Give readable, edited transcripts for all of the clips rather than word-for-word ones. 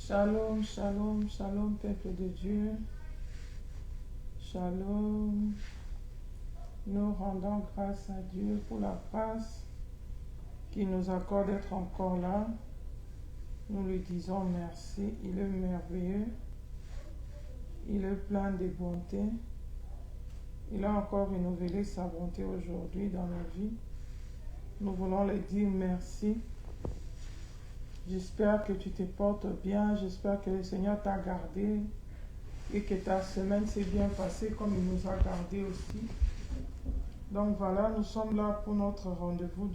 Shalom, shalom, shalom, peuple de Dieu. Shalom. Nous rendons grâce à Dieu pour la grâce qu'il nous accorde d'être encore là. Nous lui disons merci. Il est merveilleux. Il est plein de bonté. Il a encore renouvelé sa bonté aujourd'hui dans nos vies. Nous voulons lui dire merci. J'espère que tu te portes bien. J'espère que le Seigneur t'a gardé et que ta semaine s'est bien passée comme il nous a gardés aussi. Donc voilà, nous sommes là pour notre rendez-vous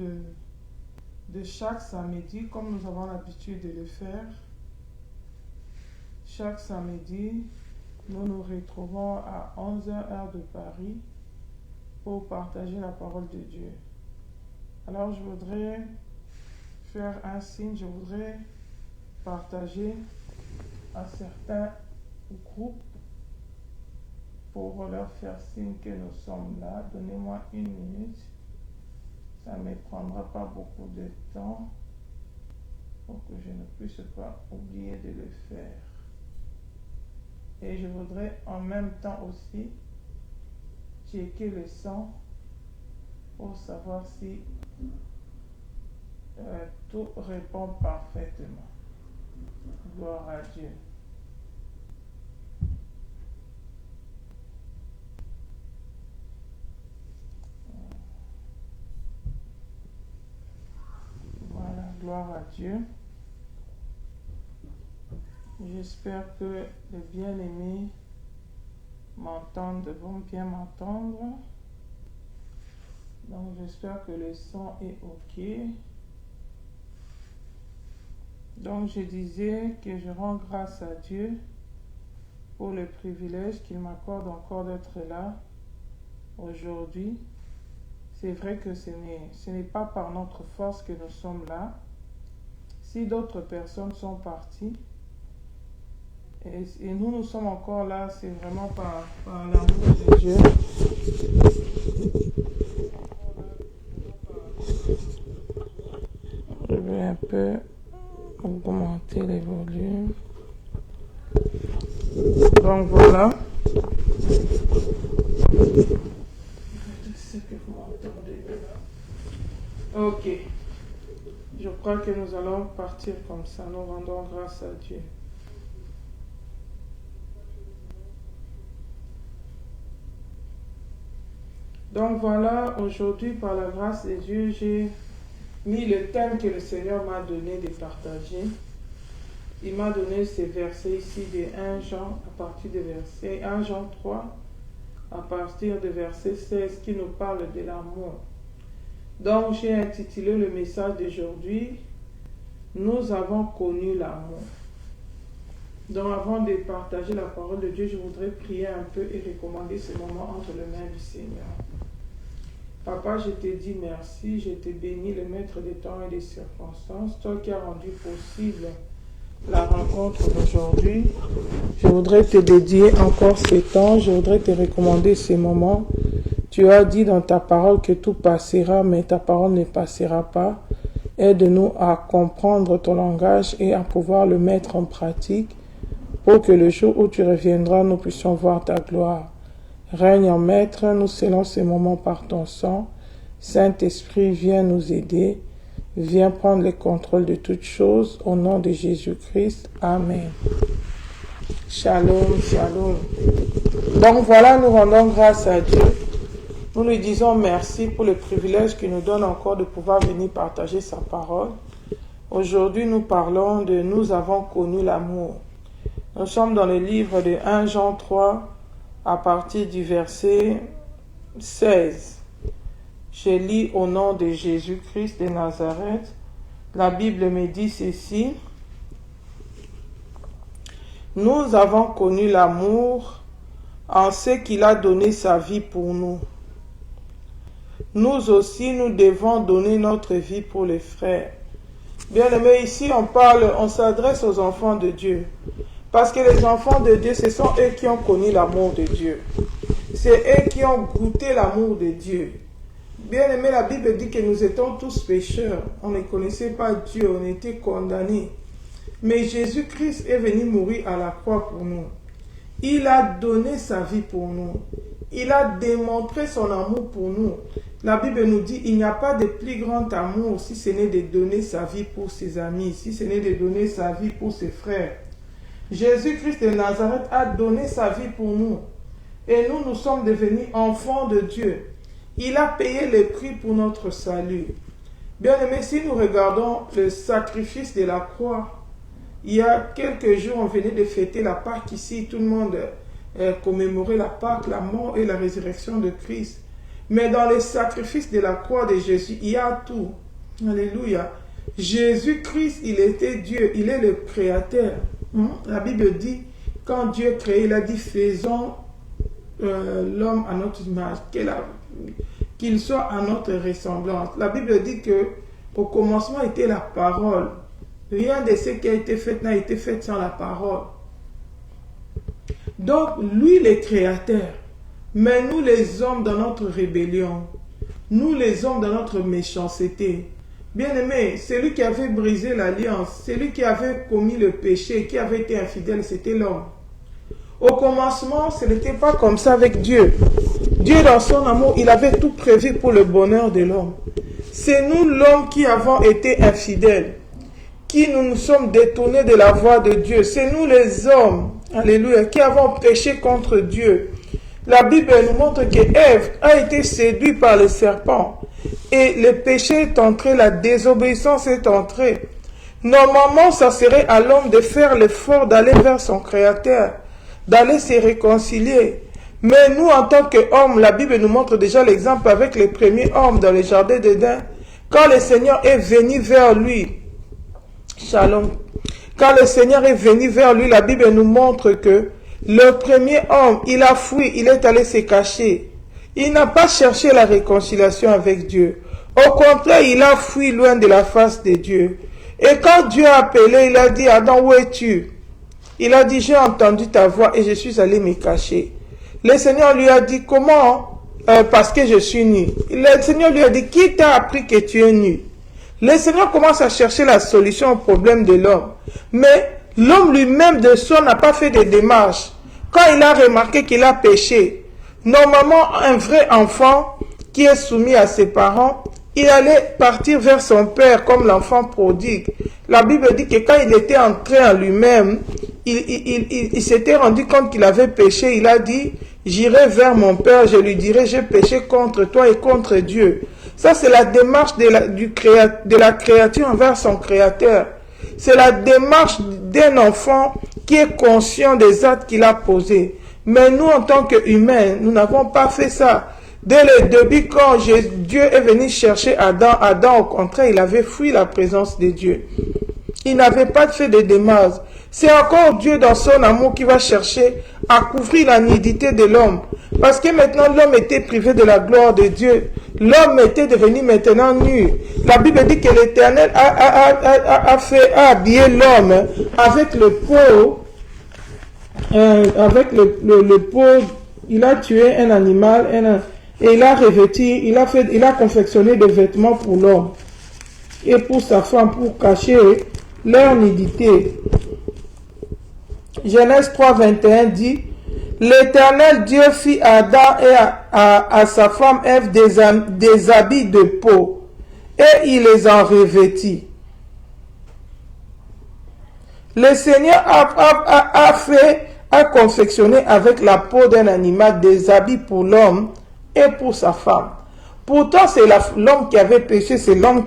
de chaque samedi, comme nous avons l'habitude de le faire. Chaque samedi, nous nous retrouvons à 11h heure de Paris pour partager la parole de Dieu. Alors je voudrais faire un signe, je voudrais partager à certains groupes pour leur faire signe que nous sommes là. Donnez-moi une minute, ça ne me prendra pas beaucoup de temps pour que je ne puisse pas oublier de le faire. Et je voudrais en même temps aussi checker le son pour savoir si tout répond parfaitement. Gloire à Dieu. Voilà, gloire à Dieu. J'espère que les bien-aimés m'entendent, vont bien m'entendre. Donc j'espère que le son est OK. Donc je disais que je rends grâce à Dieu pour le privilège qu'il m'accorde encore d'être là aujourd'hui. C'est vrai que ce n'est pas par notre force que nous sommes là. Si d'autres personnes sont parties, et nous sommes encore là, c'est vraiment par l'amour de Dieu. Je vais un peu augmenter les volumes. Donc voilà. Je sais que vous m'entendez. Ok. Je crois que nous allons partir comme ça. Nous rendons grâce à Dieu. Donc voilà, aujourd'hui, par la grâce de Dieu, j'ai mis le thème que le Seigneur m'a donné de partager. Il m'a donné ces versets ici de 1 Jean, à partir de verset 1 Jean 3, à partir de verset 16, qui nous parle de l'amour. Donc j'ai intitulé le message d'aujourd'hui, nous avons connu l'amour. Donc avant de partager la parole de Dieu, je voudrais prier un peu et recommander ce moment entre les mains du Seigneur. Papa, je te dis merci, je te bénis, le maître des temps et des circonstances, toi qui as rendu possible la rencontre d'aujourd'hui. Je voudrais te dédier encore ce temps, je voudrais te recommander ces moments. Tu as dit dans ta parole que tout passera, mais ta parole ne passera pas. Aide-nous à comprendre ton langage et à pouvoir le mettre en pratique pour que le jour où tu reviendras, nous puissions voir ta gloire. Règne en maître, nous scellons ces moments par ton sang. Saint-Esprit, viens nous aider. Viens prendre le contrôle de toutes choses. Au nom de Jésus-Christ. Amen. Shalom, shalom. Donc voilà, nous rendons grâce à Dieu. Nous lui disons merci pour le privilège qu'il nous donne encore de pouvoir venir partager sa parole. Aujourd'hui, nous parlons de « Nous avons connu l'amour ». Nous sommes dans le livre de 1 Jean 3, à partir du verset 16. Je lis au nom de Jésus-Christ de Nazareth. La Bible me dit ceci. Nous avons connu l'amour en ce qu'il a donné sa vie pour nous. Nous aussi, nous devons donner notre vie pour les frères. Bien-aimés, ici on s'adresse aux enfants de Dieu. Parce que les enfants de Dieu, ce sont eux qui ont connu l'amour de Dieu. C'est eux qui ont goûté l'amour de Dieu. Bien aimé, la Bible dit que nous étions tous pécheurs. On ne connaissait pas Dieu, on était condamnés. Mais Jésus-Christ est venu mourir à la croix pour nous. Il a donné sa vie pour nous. Il a démontré son amour pour nous. La Bible nous dit, il n'y a pas de plus grand amour si ce n'est de donner sa vie pour ses amis, si ce n'est de donner sa vie pour ses frères. Jésus-Christ de Nazareth a donné sa vie pour nous. Et nous sommes devenus enfants de Dieu. Il a payé le prix pour notre salut. Bien aimé, si nous regardons le sacrifice de la croix, il y a quelques jours, on venait de fêter la Pâque ici, tout le monde commémorait la Pâque, la mort et la résurrection de Christ. Mais dans le sacrifice de la croix de Jésus, il y a tout. Alléluia. Jésus-Christ, il était Dieu, il est le Créateur. La Bible dit, quand Dieu créé, il a dit, faisons l'homme à notre image, qu'il soit à notre ressemblance. La Bible dit que au commencement était la parole. Rien de ce qui a été fait n'a été fait sans la parole. Donc, lui, le Créateur, mais nous, les hommes, dans notre rébellion, nous, les hommes, dans notre méchanceté, bien-aimé, celui qui avait brisé l'alliance, celui qui avait commis le péché, qui avait été infidèle, c'était l'homme. Au commencement, ce n'était pas comme ça avec Dieu. Dieu, dans son amour, il avait tout prévu pour le bonheur de l'homme. C'est nous, l'homme, qui avons été infidèles, qui nous sommes détournés de la voie de Dieu. C'est nous les hommes, alléluia, qui avons péché contre Dieu. La Bible nous montre que Ève a été séduite par le serpent. Et le péché est entré, la désobéissance est entrée. Normalement, ça serait à l'homme de faire l'effort d'aller vers son Créateur, d'aller se réconcilier. Mais nous, en tant qu'hommes, la Bible nous montre déjà l'exemple avec les premiers hommes dans le jardin d'Éden. Quand le Seigneur est venu vers lui, Shalom. Quand le Seigneur est venu vers lui, la Bible nous montre que le premier homme, il a fui, il est allé se cacher. Il n'a pas cherché la réconciliation avec Dieu. Au contraire, il a fui loin de la face de Dieu. Et quand Dieu a appelé, il a dit, Adam, où es-tu? Il a dit, j'ai entendu ta voix et je suis allé me cacher. Le Seigneur lui a dit, comment? Parce que je suis nu. Le Seigneur lui a dit, qui t'a appris que tu es nu? Le Seigneur commence à chercher la solution au problème de l'homme. Mais l'homme lui-même de soi n'a pas fait de démarches. Quand il a remarqué qu'il a péché, normalement un vrai enfant qui est soumis à ses parents, il allait partir vers son père comme l'enfant prodigue. La Bible dit que quand il était entré en lui-même, il s'était rendu compte qu'il avait péché. Il a dit, j'irai vers mon père, je lui dirai, j'ai péché contre toi et contre Dieu. Ça, c'est la démarche de la créature envers son créateur. C'est la démarche d'un enfant qui est conscient des actes qu'il a posés. Mais nous, en tant qu'humains, nous n'avons pas fait ça. Dès le début, quand Dieu est venu chercher Adam, Adam, au contraire, il avait fui la présence de Dieu. Il n'avait pas fait de démarche. C'est encore Dieu dans son amour qui va chercher à couvrir la nudité de l'homme. Parce que maintenant l'homme était privé de la gloire de Dieu. L'homme était devenu maintenant nu. La Bible dit que l'Éternel a habillé l'homme avec le pot. Le pot, il a tué un animal et il a revêti, il a confectionné des vêtements pour l'homme et pour sa femme pour cacher leur nudité. Genèse 3, 21 dit, l'Éternel Dieu fit à Adam et à sa femme Ève des habits de peau, et il les en revêtit. Le Seigneur a confectionné avec la peau d'un animal des habits pour l'homme et pour sa femme. Pourtant, c'est l'homme qui avait péché, c'est l'homme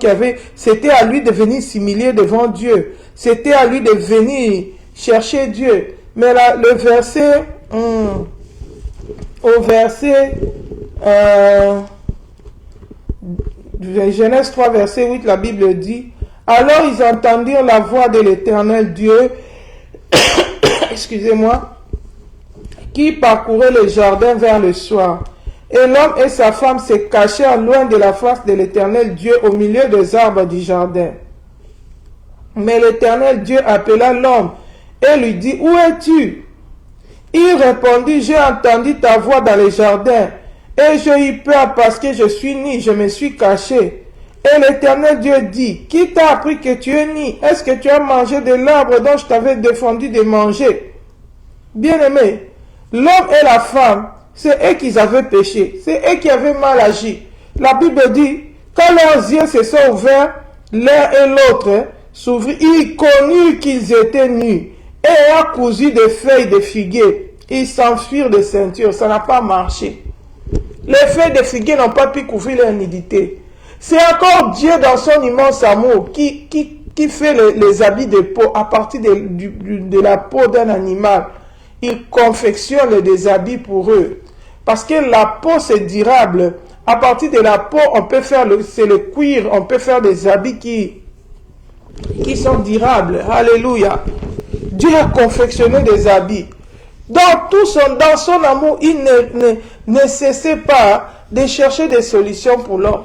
c'était à lui de venir s'humilier devant Dieu. C'était à lui de venir chercher Dieu. Mais là, le verset, au verset, Genèse 3, verset 8, la Bible dit, alors ils entendirent la voix de l'Éternel Dieu, excusez-moi, qui parcourait le jardin vers le soir. Et l'homme et sa femme se cachèrent loin de la face de l'Éternel Dieu au milieu des arbres du jardin. Mais l'Éternel Dieu appela l'homme et lui dit, où es-tu? Il répondit, j'ai entendu ta voix dans le jardin et j'ai eu peur parce que je suis nu, je me suis caché. Et l'Éternel Dieu dit, qui t'a appris que tu es nu? Est-ce que tu as mangé de l'arbre dont je t'avais défendu de manger? Bien-aimé, l'homme et la femme, c'est eux qui avaient péché, c'est eux qui avaient mal agi. La Bible dit, quand leurs yeux se sont ouverts, l'un et l'autre s'ouvrirent, ils connurent qu'ils étaient nus, et ayant cousu des feuilles de figuier, ils s'enfuirent de ceinture. Ça n'a pas marché. Les feuilles de figuier n'ont pas pu couvrir leur nudité. C'est encore Dieu dans son immense amour qui fait les habits de peau à partir de la peau d'un animal. Il confectionne des habits pour eux. Parce que la peau c'est durable. À partir de la peau, on peut faire c'est le cuir, on peut faire des habits qui sont durables. Alléluia. Dieu a confectionné des habits. Dans son amour, il ne cessait pas de chercher des solutions pour l'homme.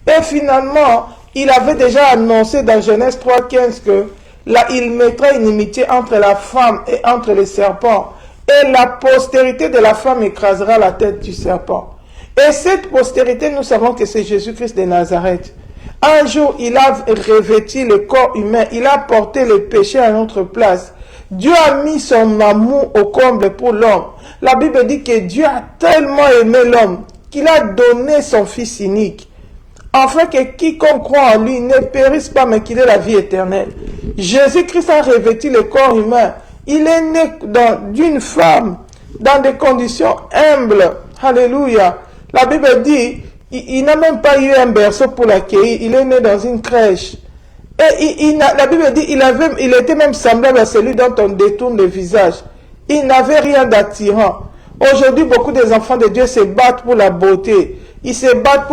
Et finalement, il avait déjà annoncé dans Genèse 3,15 que là, il mettrait une inimitié entre la femme et entre les serpents. Et la postérité de la femme écrasera la tête du serpent. Et cette postérité, nous savons que c'est Jésus-Christ de Nazareth. Un jour, il a revêtu le corps humain, il a porté le péché à notre place. Dieu a mis son amour au comble pour l'homme. La Bible dit que Dieu a tellement aimé l'homme qu'il a donné son Fils unique, afin que quiconque croit en lui ne périsse pas, mais qu'il ait la vie éternelle. Jésus-Christ a revêtu le corps humain. Il est né d'une femme, dans des conditions humbles. Alléluia. La Bible dit, il n'a même pas eu un berceau pour l'accueillir. Il est né dans une crèche. Et la Bible dit, il était même semblable à celui dont on détourne le visage. Il n'avait rien d'attirant. Aujourd'hui, beaucoup des enfants de Dieu se battent pour la beauté. Ils se battent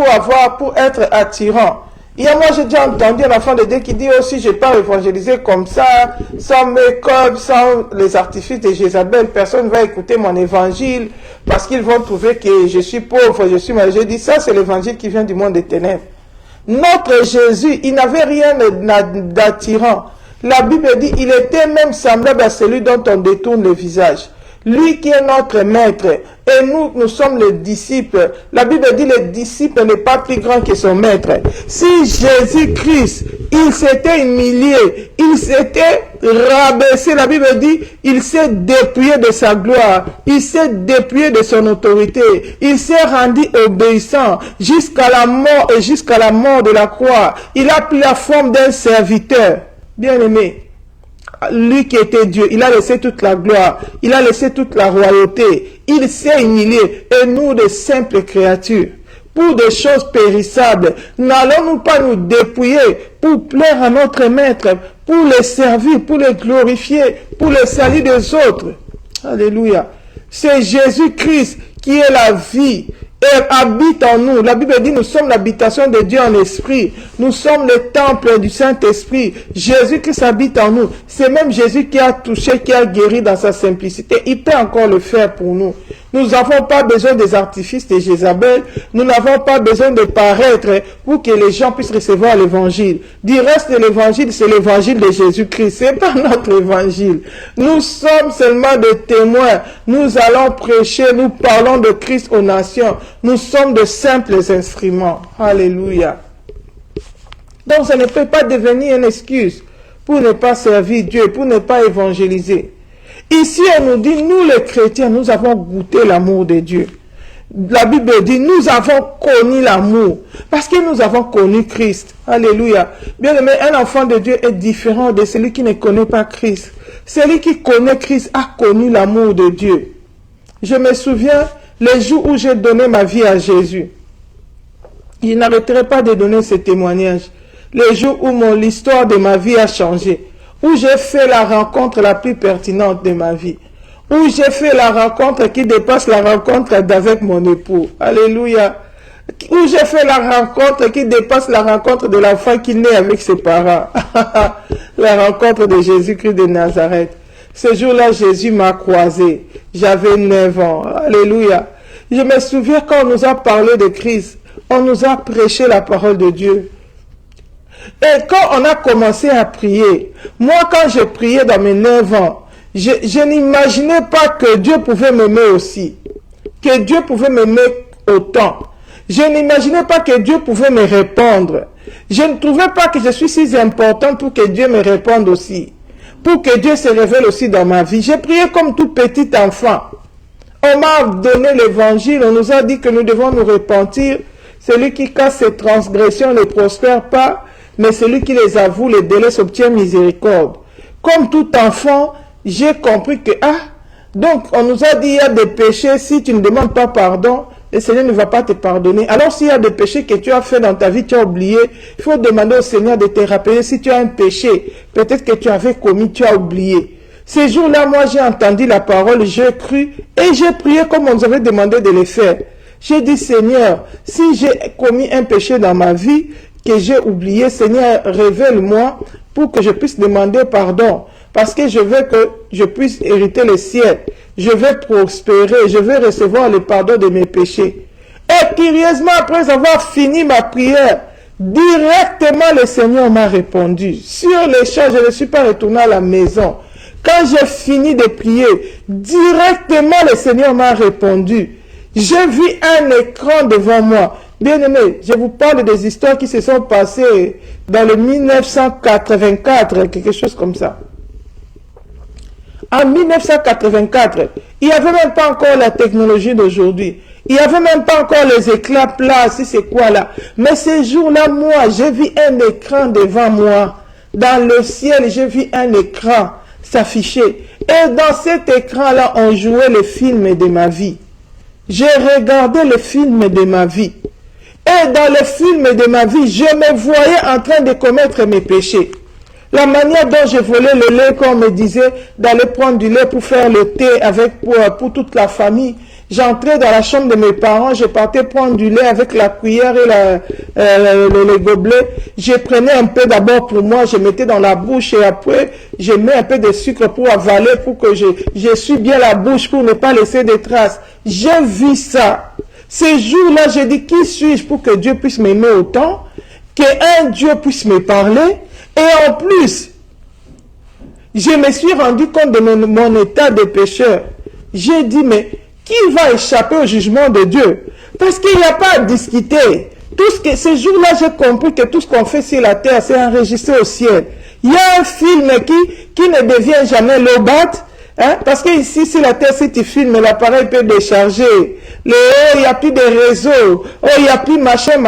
pour être attirants. Moi, j'ai déjà entendu un enfant de Dieu qui dit aussi, je ne vais pas évangéliser comme ça, sans make-up, sans les artifices de Jézabel. Personne ne va écouter mon évangile parce qu'ils vont trouver que je suis pauvre, je suis malheureux. Je dis, ça, c'est l'évangile qui vient du monde des ténèbres. Notre Jésus, il n'avait rien d'attirant. La Bible dit, il était même semblable à celui dont on détourne le visage. Lui qui est notre maître, et nous sommes les disciples. La Bible dit, le disciple n'est pas plus grand que son maître. Si Jésus-Christ, il s'était humilié, il s'était rabaissé, la Bible dit, il s'est dépouillé de sa gloire, il s'est dépouillé de son autorité, il s'est rendu obéissant jusqu'à la mort et jusqu'à la mort de la croix. Il a pris la forme d'un serviteur. Bien-aimé, lui qui était Dieu, il a laissé toute la gloire, il a laissé toute la royauté, il s'est humilié, et nous, de simples créatures, pour des choses périssables, n'allons-nous pas nous dépouiller pour plaire à notre maître, pour le servir, pour le glorifier, pour le salut des autres? Alléluia. C'est Jésus-Christ qui est la vie et habite en nous. La Bible dit, nous sommes l'habitation de Dieu en esprit. Nous sommes le temple du Saint-Esprit. Jésus-Christ habite en nous. C'est même Jésus qui a touché, qui a guéri dans sa simplicité. Il peut encore le faire pour nous. Nous n'avons pas besoin des artifices de Jézabel. Nous n'avons pas besoin de paraître pour que les gens puissent recevoir l'évangile. Du reste de l'évangile, c'est l'évangile de Jésus-Christ. C'est pas notre évangile. Nous sommes seulement des témoins. Nous allons prêcher, nous parlons de Christ aux nations. Nous sommes de simples instruments. Alléluia. Donc ça ne peut pas devenir une excuse pour ne pas servir Dieu, pour ne pas évangéliser. Ici, on nous dit, nous les chrétiens, nous avons goûté l'amour de Dieu. La Bible dit, nous avons connu l'amour, parce que nous avons connu Christ. Alléluia. Bien aimé, un enfant de Dieu est différent de celui qui ne connaît pas Christ. Celui qui connaît Christ a connu l'amour de Dieu. Je me souviens, les jours où j'ai donné ma vie à Jésus, je n'arrêterai pas de donner ce témoignage. Les jours où l'histoire de ma vie a changé, où j'ai fait la rencontre la plus pertinente de ma vie, où j'ai fait la rencontre qui dépasse la rencontre avec mon époux. Alléluia. Où j'ai fait la rencontre qui dépasse la rencontre de l'enfant qui naît avec ses parents. La rencontre de Jésus-Christ de Nazareth. Ce jour-là, Jésus m'a croisé. J'avais 9 ans. Alléluia. Je me souviens quand on nous a parlé de Christ, on nous a prêché la parole de Dieu. Et quand on a commencé à prier, moi quand je priais dans mes 9 ans, je n'imaginais pas que Dieu pouvait m'aimer aussi. Que Dieu pouvait m'aimer autant. Je n'imaginais pas que Dieu pouvait me répondre. Je ne trouvais pas que je suis si important pour que Dieu me réponde aussi. Pour que Dieu se révèle aussi dans ma vie. J'ai prié comme tout petit enfant. On m'a donné l'évangile, on nous a dit que nous devons nous repentir. Celui qui casse ses transgressions ne prospère pas, mais celui qui les avoue, les délaisse, obtient miséricorde. Comme tout enfant, j'ai compris que, donc on nous a dit il y a des péchés, si tu ne demandes pas pardon, le Seigneur ne va pas te pardonner. Alors s'il y a des péchés que tu as fait dans ta vie, tu as oublié, il faut demander au Seigneur de te rappeler. Si tu as un péché, peut-être que tu avais commis, tu as oublié. Ces jours-là, moi j'ai entendu la parole, j'ai cru et j'ai prié comme on nous avait demandé de le faire. J'ai dit, Seigneur, si j'ai commis un péché dans ma vie, que j'ai oublié, Seigneur, révèle-moi pour que je puisse demander pardon. Parce que je veux que je puisse hériter le ciel. Je veux prospérer, je veux recevoir le pardon de mes péchés. Et curieusement, après avoir fini ma prière, directement le Seigneur m'a répondu. Sur les champs, je ne suis pas retourné à la maison. Quand j'ai fini de prier, directement le Seigneur m'a répondu. J'ai vu un écran devant moi. Bien-aimé, je vous parle des histoires qui se sont passées dans le 1984, quelque chose comme ça. En 1984, il n'y avait même pas encore la technologie d'aujourd'hui. Il n'y avait même pas encore les éclats plats, si c'est quoi là. Mais ces jours-là, moi, j'ai vu un écran devant moi. Dans le ciel, j'ai vu un écran s'afficher. Et dans cet écran-là, on jouait le film de ma vie. J'ai regardé le film de ma vie. Et dans le film de ma vie, je me voyais en train de commettre mes péchés. La manière dont je volais le lait, quand on me disait d'aller prendre du lait pour faire le thé avec, pour toute la famille. J'entrais dans la chambre de mes parents, je partais prendre du lait avec la cuillère et le gobelet. Je prenais un peu d'abord pour moi, je mettais dans la bouche et après, je mets un peu de sucre pour avaler, pour que je suis bien la bouche pour ne pas laisser de traces. J'ai vu ça. Ces jours-là, j'ai dit, qui suis-je pour que Dieu puisse m'aimer autant, qu'un Dieu puisse me parler, et en plus, je me suis rendu compte de mon état de pécheur. J'ai dit, mais qui va échapper au jugement de Dieu? Parce qu'il n'y a pas à discuter. Ces jours-là, j'ai compris que tout ce qu'on fait sur la terre, c'est enregistré au ciel. Il y a un film qui ne devient jamais low-bat, hein? Parce que ici, sur la terre, si tu filmes, l'appareil peut décharger. Il n'y a plus de réseau. Il n'y a plus machin.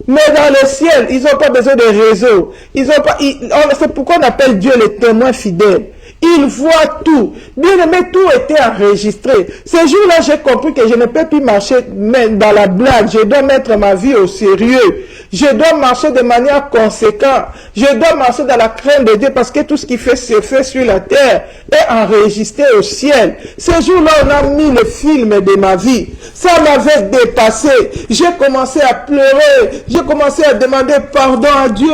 Mais dans le ciel, ils n'ont pas besoin de réseau. C'est pourquoi on appelle Dieu le témoin fidèle. Il voit tout. Bien aimé, tout était enregistré. Ces jours-là, j'ai compris que je ne peux plus marcher dans la blague. Je dois mettre ma vie au sérieux. Je dois marcher de manière conséquente. Je dois marcher dans la crainte de Dieu parce que tout ce qui se fait sur la terre est enregistré au ciel. Ces jours-là, on a mis le film de ma vie. Ça m'avait dépassé. J'ai commencé à pleurer. J'ai commencé à demander pardon à Dieu.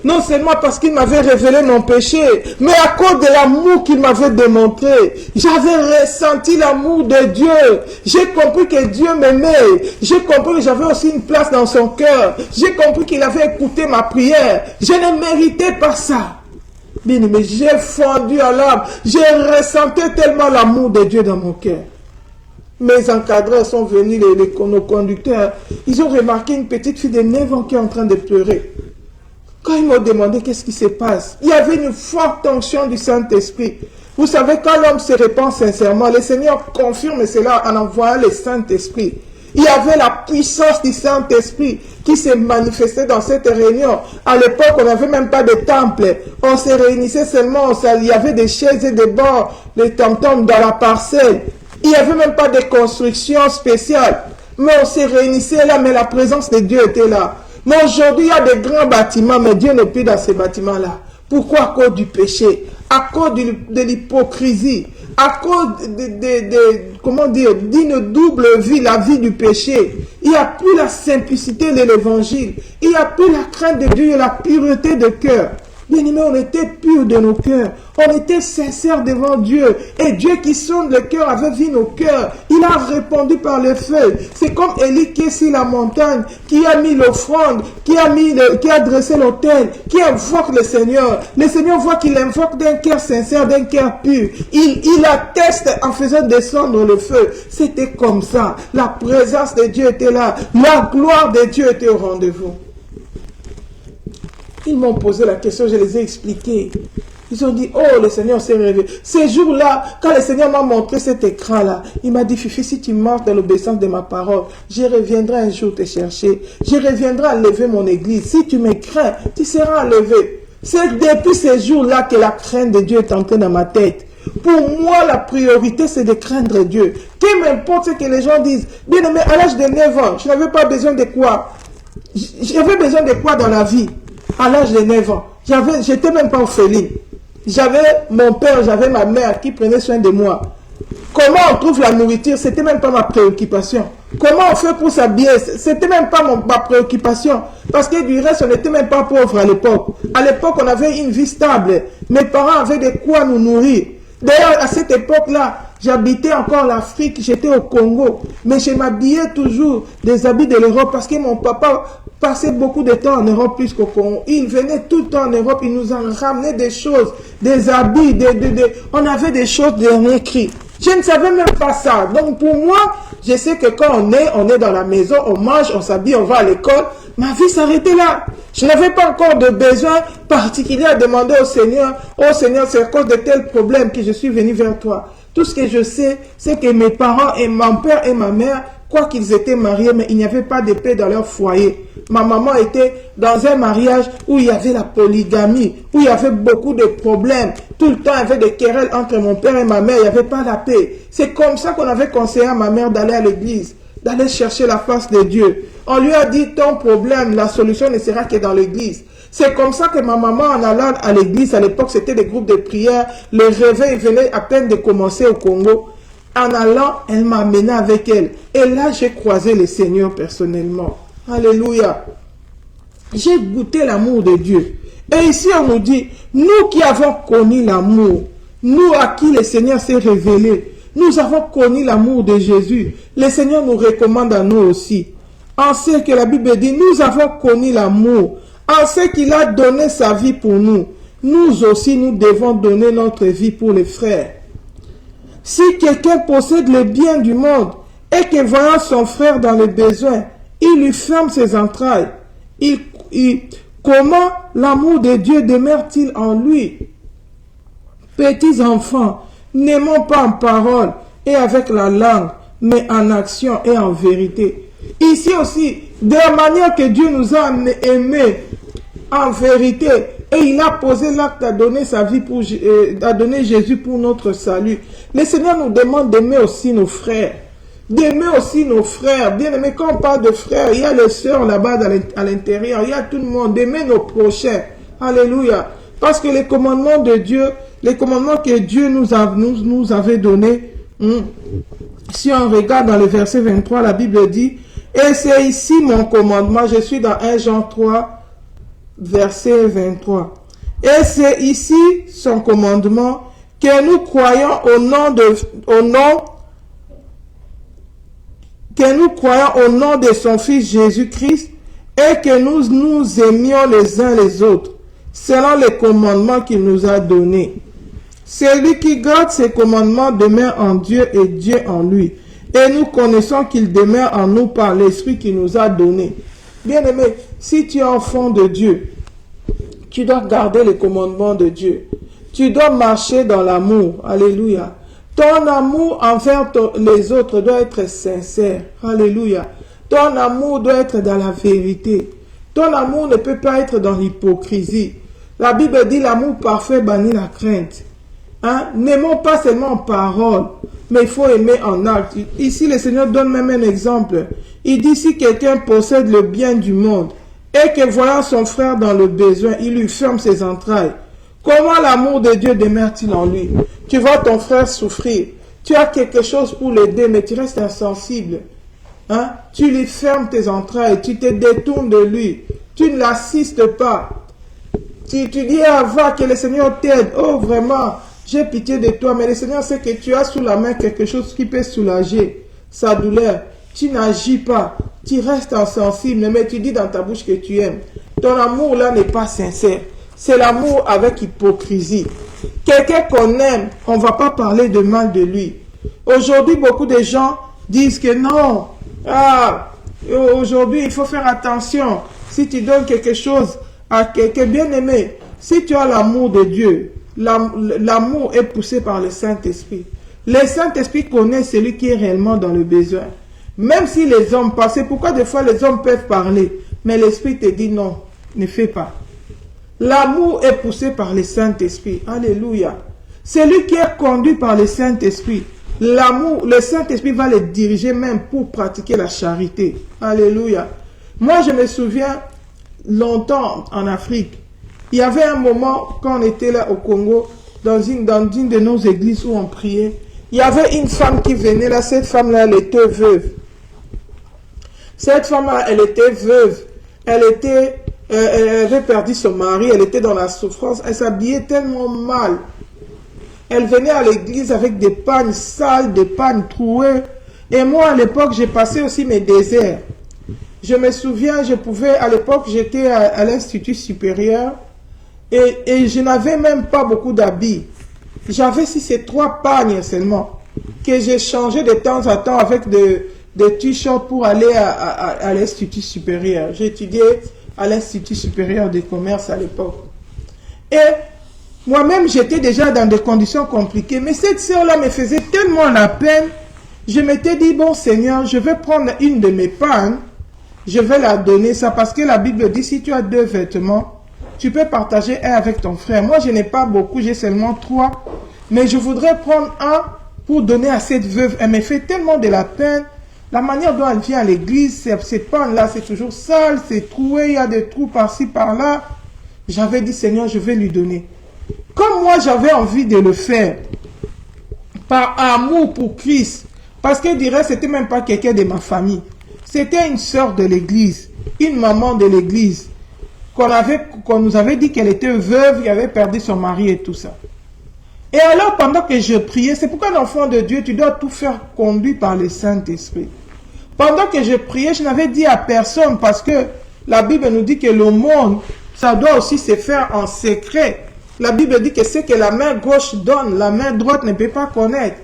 Non seulement parce qu'il m'avait révélé mon péché, mais à cause de l'amour qu'il m'avait démontré. J'avais ressenti l'amour de Dieu. J'ai compris que Dieu m'aimait. J'ai compris que j'avais aussi une place dans son cœur. J'ai compris qu'il avait écouté ma prière. Je ne méritais pas ça. Mais j'ai fondu à l'âme. J'ai ressenti tellement l'amour de Dieu dans mon cœur. Mes encadreurs sont venus, nos conducteurs. Ils ont remarqué une petite fille de 9 ans qui est en train de pleurer. Quand ils m'ont demandé qu'est-ce qui se passe, il y avait une forte onction du Saint-Esprit. Vous savez, quand l'homme se répand sincèrement, le Seigneur confirme cela en envoyant le Saint-Esprit. Il y avait la puissance du Saint-Esprit qui s'est manifestée dans cette réunion. À l'époque, on n'avait même pas de temple. On se réunissait seulement, il y avait des chaises et des bancs, des tam-tams dans la parcelle. Il n'y avait même pas de construction spéciale. Mais on se réunissait là, mais la présence de Dieu était là. Mais aujourd'hui, il y a des grands bâtiments, mais Dieu n'est plus dans ces bâtiments-là. Pourquoi? À cause du péché, à cause de l'hypocrisie, à cause d'une double vie, la vie du péché. Il n'y a plus la simplicité de l'évangile. Il n'y a plus la crainte de Dieu et la pureté de cœur. Bien-aimés, on était purs de nos cœurs. On était sincères devant Dieu. Et Dieu qui sonde le cœur avait vu nos cœurs. Il a répondu par le feu. C'est comme Élie qui est sur la montagne, qui a mis l'offrande, qui a dressé l'autel, qui invoque le Seigneur. Le Seigneur voit qu'il invoque d'un cœur sincère, d'un cœur pur. Il atteste en faisant descendre le feu. C'était comme ça. La présence de Dieu était là. La gloire de Dieu était au rendez-vous. Ils m'ont posé la question, je les ai expliqués. Ils ont dit, oh, le Seigneur s'est révélé. Ces jours-là, quand le Seigneur m'a montré cet écran-là, il m'a dit, Fifi, si tu marches dans l'obéissance de ma parole, je reviendrai un jour te chercher. Je reviendrai enlever mon église. Si tu me crains, tu seras enlevé. C'est depuis ces jours-là que la crainte de Dieu est entrée dans ma tête. Pour moi, la priorité, c'est de craindre Dieu. Peu m'importe ce que les gens disent. Bien aimé, à l'âge de 9 ans, je n'avais pas besoin de quoi. J'avais besoin de quoi dans la vie? À l'âge de 9 ans. J'étais même pas orpheline. J'avais mon père, j'avais ma mère qui prenait soin de moi. Comment on trouve la nourriture, c'était même pas ma préoccupation. Comment on fait pour s'habiller, c'était même pas ma préoccupation. Parce que du reste, on n'était même pas pauvres à l'époque. À l'époque, on avait une vie stable. Mes parents avaient de quoi nous nourrir. D'ailleurs, à cette époque-là, j'habitais encore l'Afrique, j'étais au Congo. Mais je m'habillais toujours des habits de l'Europe parce que mon papa passait beaucoup de temps en Europe plus qu'au Congo. Il venait tout le temps en Europe, il nous en ramenait des choses, des habits, on avait des choses dernier cri. Je ne savais même pas ça. Donc pour moi, je sais que quand on est dans la maison, on mange, on s'habille, on va à l'école. Ma vie s'arrêtait là. Je n'avais pas encore de besoin particulier à demander au Seigneur, oh Seigneur, c'est à cause de tel problème que je suis venu vers toi. Tout ce que je sais, c'est que mes parents et mon père et ma mère, quoi qu'ils étaient mariés, mais il n'y avait pas de paix dans leur foyer. Ma maman était dans un mariage où il y avait la polygamie, où il y avait beaucoup de problèmes. Tout le temps, il y avait des querelles entre mon père et ma mère, il n'y avait pas la paix. C'est comme ça qu'on avait conseillé à ma mère d'aller à l'église, d'aller chercher la face de Dieu. On lui a dit, ton problème, la solution ne sera que dans l'église. C'est comme ça que ma maman, en allant à l'église, à l'époque, c'était des groupes de prière. Le réveil venait à peine de commencer au Congo. En allant, elle m'a amené avec elle. Et là, j'ai croisé le Seigneur personnellement. Alléluia. J'ai goûté l'amour de Dieu. Et ici, on nous dit, nous qui avons connu l'amour, nous à qui le Seigneur s'est révélé, nous avons connu l'amour de Jésus. Le Seigneur nous recommande à nous aussi. En ce que la Bible dit, nous avons connu l'amour. En ce qu'il a donné sa vie pour nous. Nous aussi, nous devons donner notre vie pour les frères. Si quelqu'un possède les biens du monde et que voyant son frère dans le besoin, il lui ferme ses entrailles, comment l'amour de Dieu demeure-t-il en lui? Petits enfants, n'aimons pas en parole et avec la langue, mais en action et en vérité. Ici aussi, de la manière que Dieu nous a aimés en vérité, et il a posé l'acte à donner sa vie à donner Jésus pour notre salut. Le Seigneur nous demande d'aimer aussi nos frères. D'aimer aussi nos frères. Bien aimé, quand on parle de frères, il y a les sœurs là-bas à l'intérieur, il y a tout le monde. D'aimer nos prochains. Alléluia. Parce que les commandements de Dieu, les commandements que Dieu nous avait donnés, si on regarde dans le verset 23, la Bible dit, et c'est ici mon commandement, je suis dans 1 Jean 3, verset 23. Et c'est ici son commandement, que nous croyons au nom de son Fils Jésus-Christ et que nous nous aimions les uns les autres, selon les commandements qu'il nous a donnés. Celui qui garde ses commandements demeure en Dieu et Dieu en lui. Et nous connaissons qu'il demeure en nous par l'Esprit qu'il nous a donné. Bien-aimé, si tu es enfant de Dieu, tu dois garder les commandements de Dieu. Tu dois marcher dans l'amour. Alléluia. Ton amour envers les autres doit être sincère. Alléluia. Ton amour doit être dans la vérité. Ton amour ne peut pas être dans l'hypocrisie. La Bible dit l'amour parfait bannit la crainte. N'aimons pas seulement en parole, mais il faut aimer en acte. Ici, le Seigneur donne même un exemple. Il dit, si quelqu'un possède le bien du monde et que voyant son frère dans le besoin, il lui ferme ses entrailles, comment l'amour de Dieu demeure-t-il en lui? Tu vois ton frère souffrir, tu as quelque chose pour l'aider, mais tu restes insensible. Tu lui fermes tes entrailles, tu te détournes de lui, tu ne l'assistes pas. Tu dis, va, que le Seigneur t'aide. Oh, vraiment, j'ai pitié de toi, mais le Seigneur sait que tu as sous la main quelque chose qui peut soulager sa douleur. Tu n'agis pas, tu restes insensible, mais tu dis dans ta bouche que tu aimes. Ton amour là n'est pas sincère. C'est l'amour avec hypocrisie. Quelqu'un qu'on aime, on ne va pas parler de mal de lui. Aujourd'hui, beaucoup de gens disent que non, aujourd'hui il faut faire attention. Si tu donnes quelque chose à quelqu'un bien-aimé. Si tu as l'amour de Dieu, l'amour est poussé par le Saint-Esprit. Le Saint-Esprit connaît celui qui est réellement dans le besoin. Même si les hommes parlent, c'est pourquoi des fois les hommes peuvent parler, mais l'Esprit te dit non, ne fais pas. L'amour est poussé par le Saint-Esprit. Alléluia. Celui qui est conduit par le Saint-Esprit, l'amour, le Saint-Esprit va le diriger même pour pratiquer la charité. Alléluia. Moi, je me souviens, longtemps en Afrique, il y avait un moment, quand on était là au Congo, dans une de nos églises où on priait, il y avait une femme qui venait là, cette femme-là, elle était veuve. Cette femme-là, elle était veuve. Elle avait perdu son mari, elle était dans la souffrance, elle s'habillait tellement mal. Elle venait à l'église avec des pagnes sales, des pagnes trouées. Et moi, à l'époque, j'ai passé aussi mes déserts. Je me souviens, à l'époque, j'étais à l'Institut supérieur et je n'avais même pas beaucoup d'habits. J'avais ces 3 pagnes seulement que j'ai changé de temps en temps avec des t-shirts pour aller à l'Institut supérieur. J'étudiais à l'Institut supérieur de commerce à l'époque. Et moi-même, j'étais déjà dans des conditions compliquées. Mais cette sœur-là me faisait tellement la peine. Je m'étais dit, bon Seigneur, je vais prendre une de mes pagnes. Je vais la donner ça parce que la Bible dit, si tu as 2 vêtements, tu peux partager un avec ton frère. Moi, je n'ai pas beaucoup, j'ai seulement 3. Mais je voudrais prendre un pour donner à cette veuve. Elle me fait tellement de la peine. La manière dont elle vient à l'église, ces pagnes-là, c'est toujours sale, c'est troué, il y a des trous par-ci, par-là. J'avais dit, Seigneur, je vais lui donner. Comme moi, j'avais envie de le faire, par amour pour Christ, parce que je dirais, c'était même pas quelqu'un de ma famille. C'était une sœur de l'église, une maman de l'église, qu'on nous avait dit qu'elle était veuve, qu'elle avait perdu son mari et tout ça. Et alors, pendant que je priais, c'est pourquoi l'enfant de Dieu, tu dois tout faire conduit par le Saint-Esprit. Pendant que je priais, je n'avais dit à personne, parce que la Bible nous dit que le monde, ça doit aussi se faire en secret. La Bible dit que c'est que la main gauche donne, la main droite ne peut pas connaître.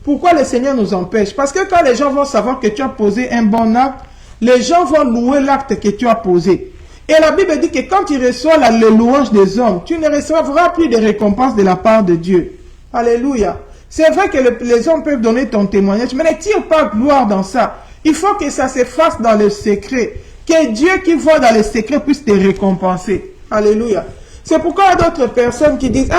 Pourquoi le Seigneur nous empêche? Parce que quand les gens vont savoir que tu as posé un bon acte, les gens vont louer l'acte que tu as posé. Et la Bible dit que quand tu reçois le louange des hommes, tu ne recevras plus de récompense de la part de Dieu. Alléluia. C'est vrai que les hommes peuvent donner ton témoignage, mais ne tire pas gloire dans ça. Il faut que ça se fasse dans le secret. Que Dieu qui voit dans le secret puisse te récompenser. Alléluia. C'est pourquoi il y a d'autres personnes qui disent,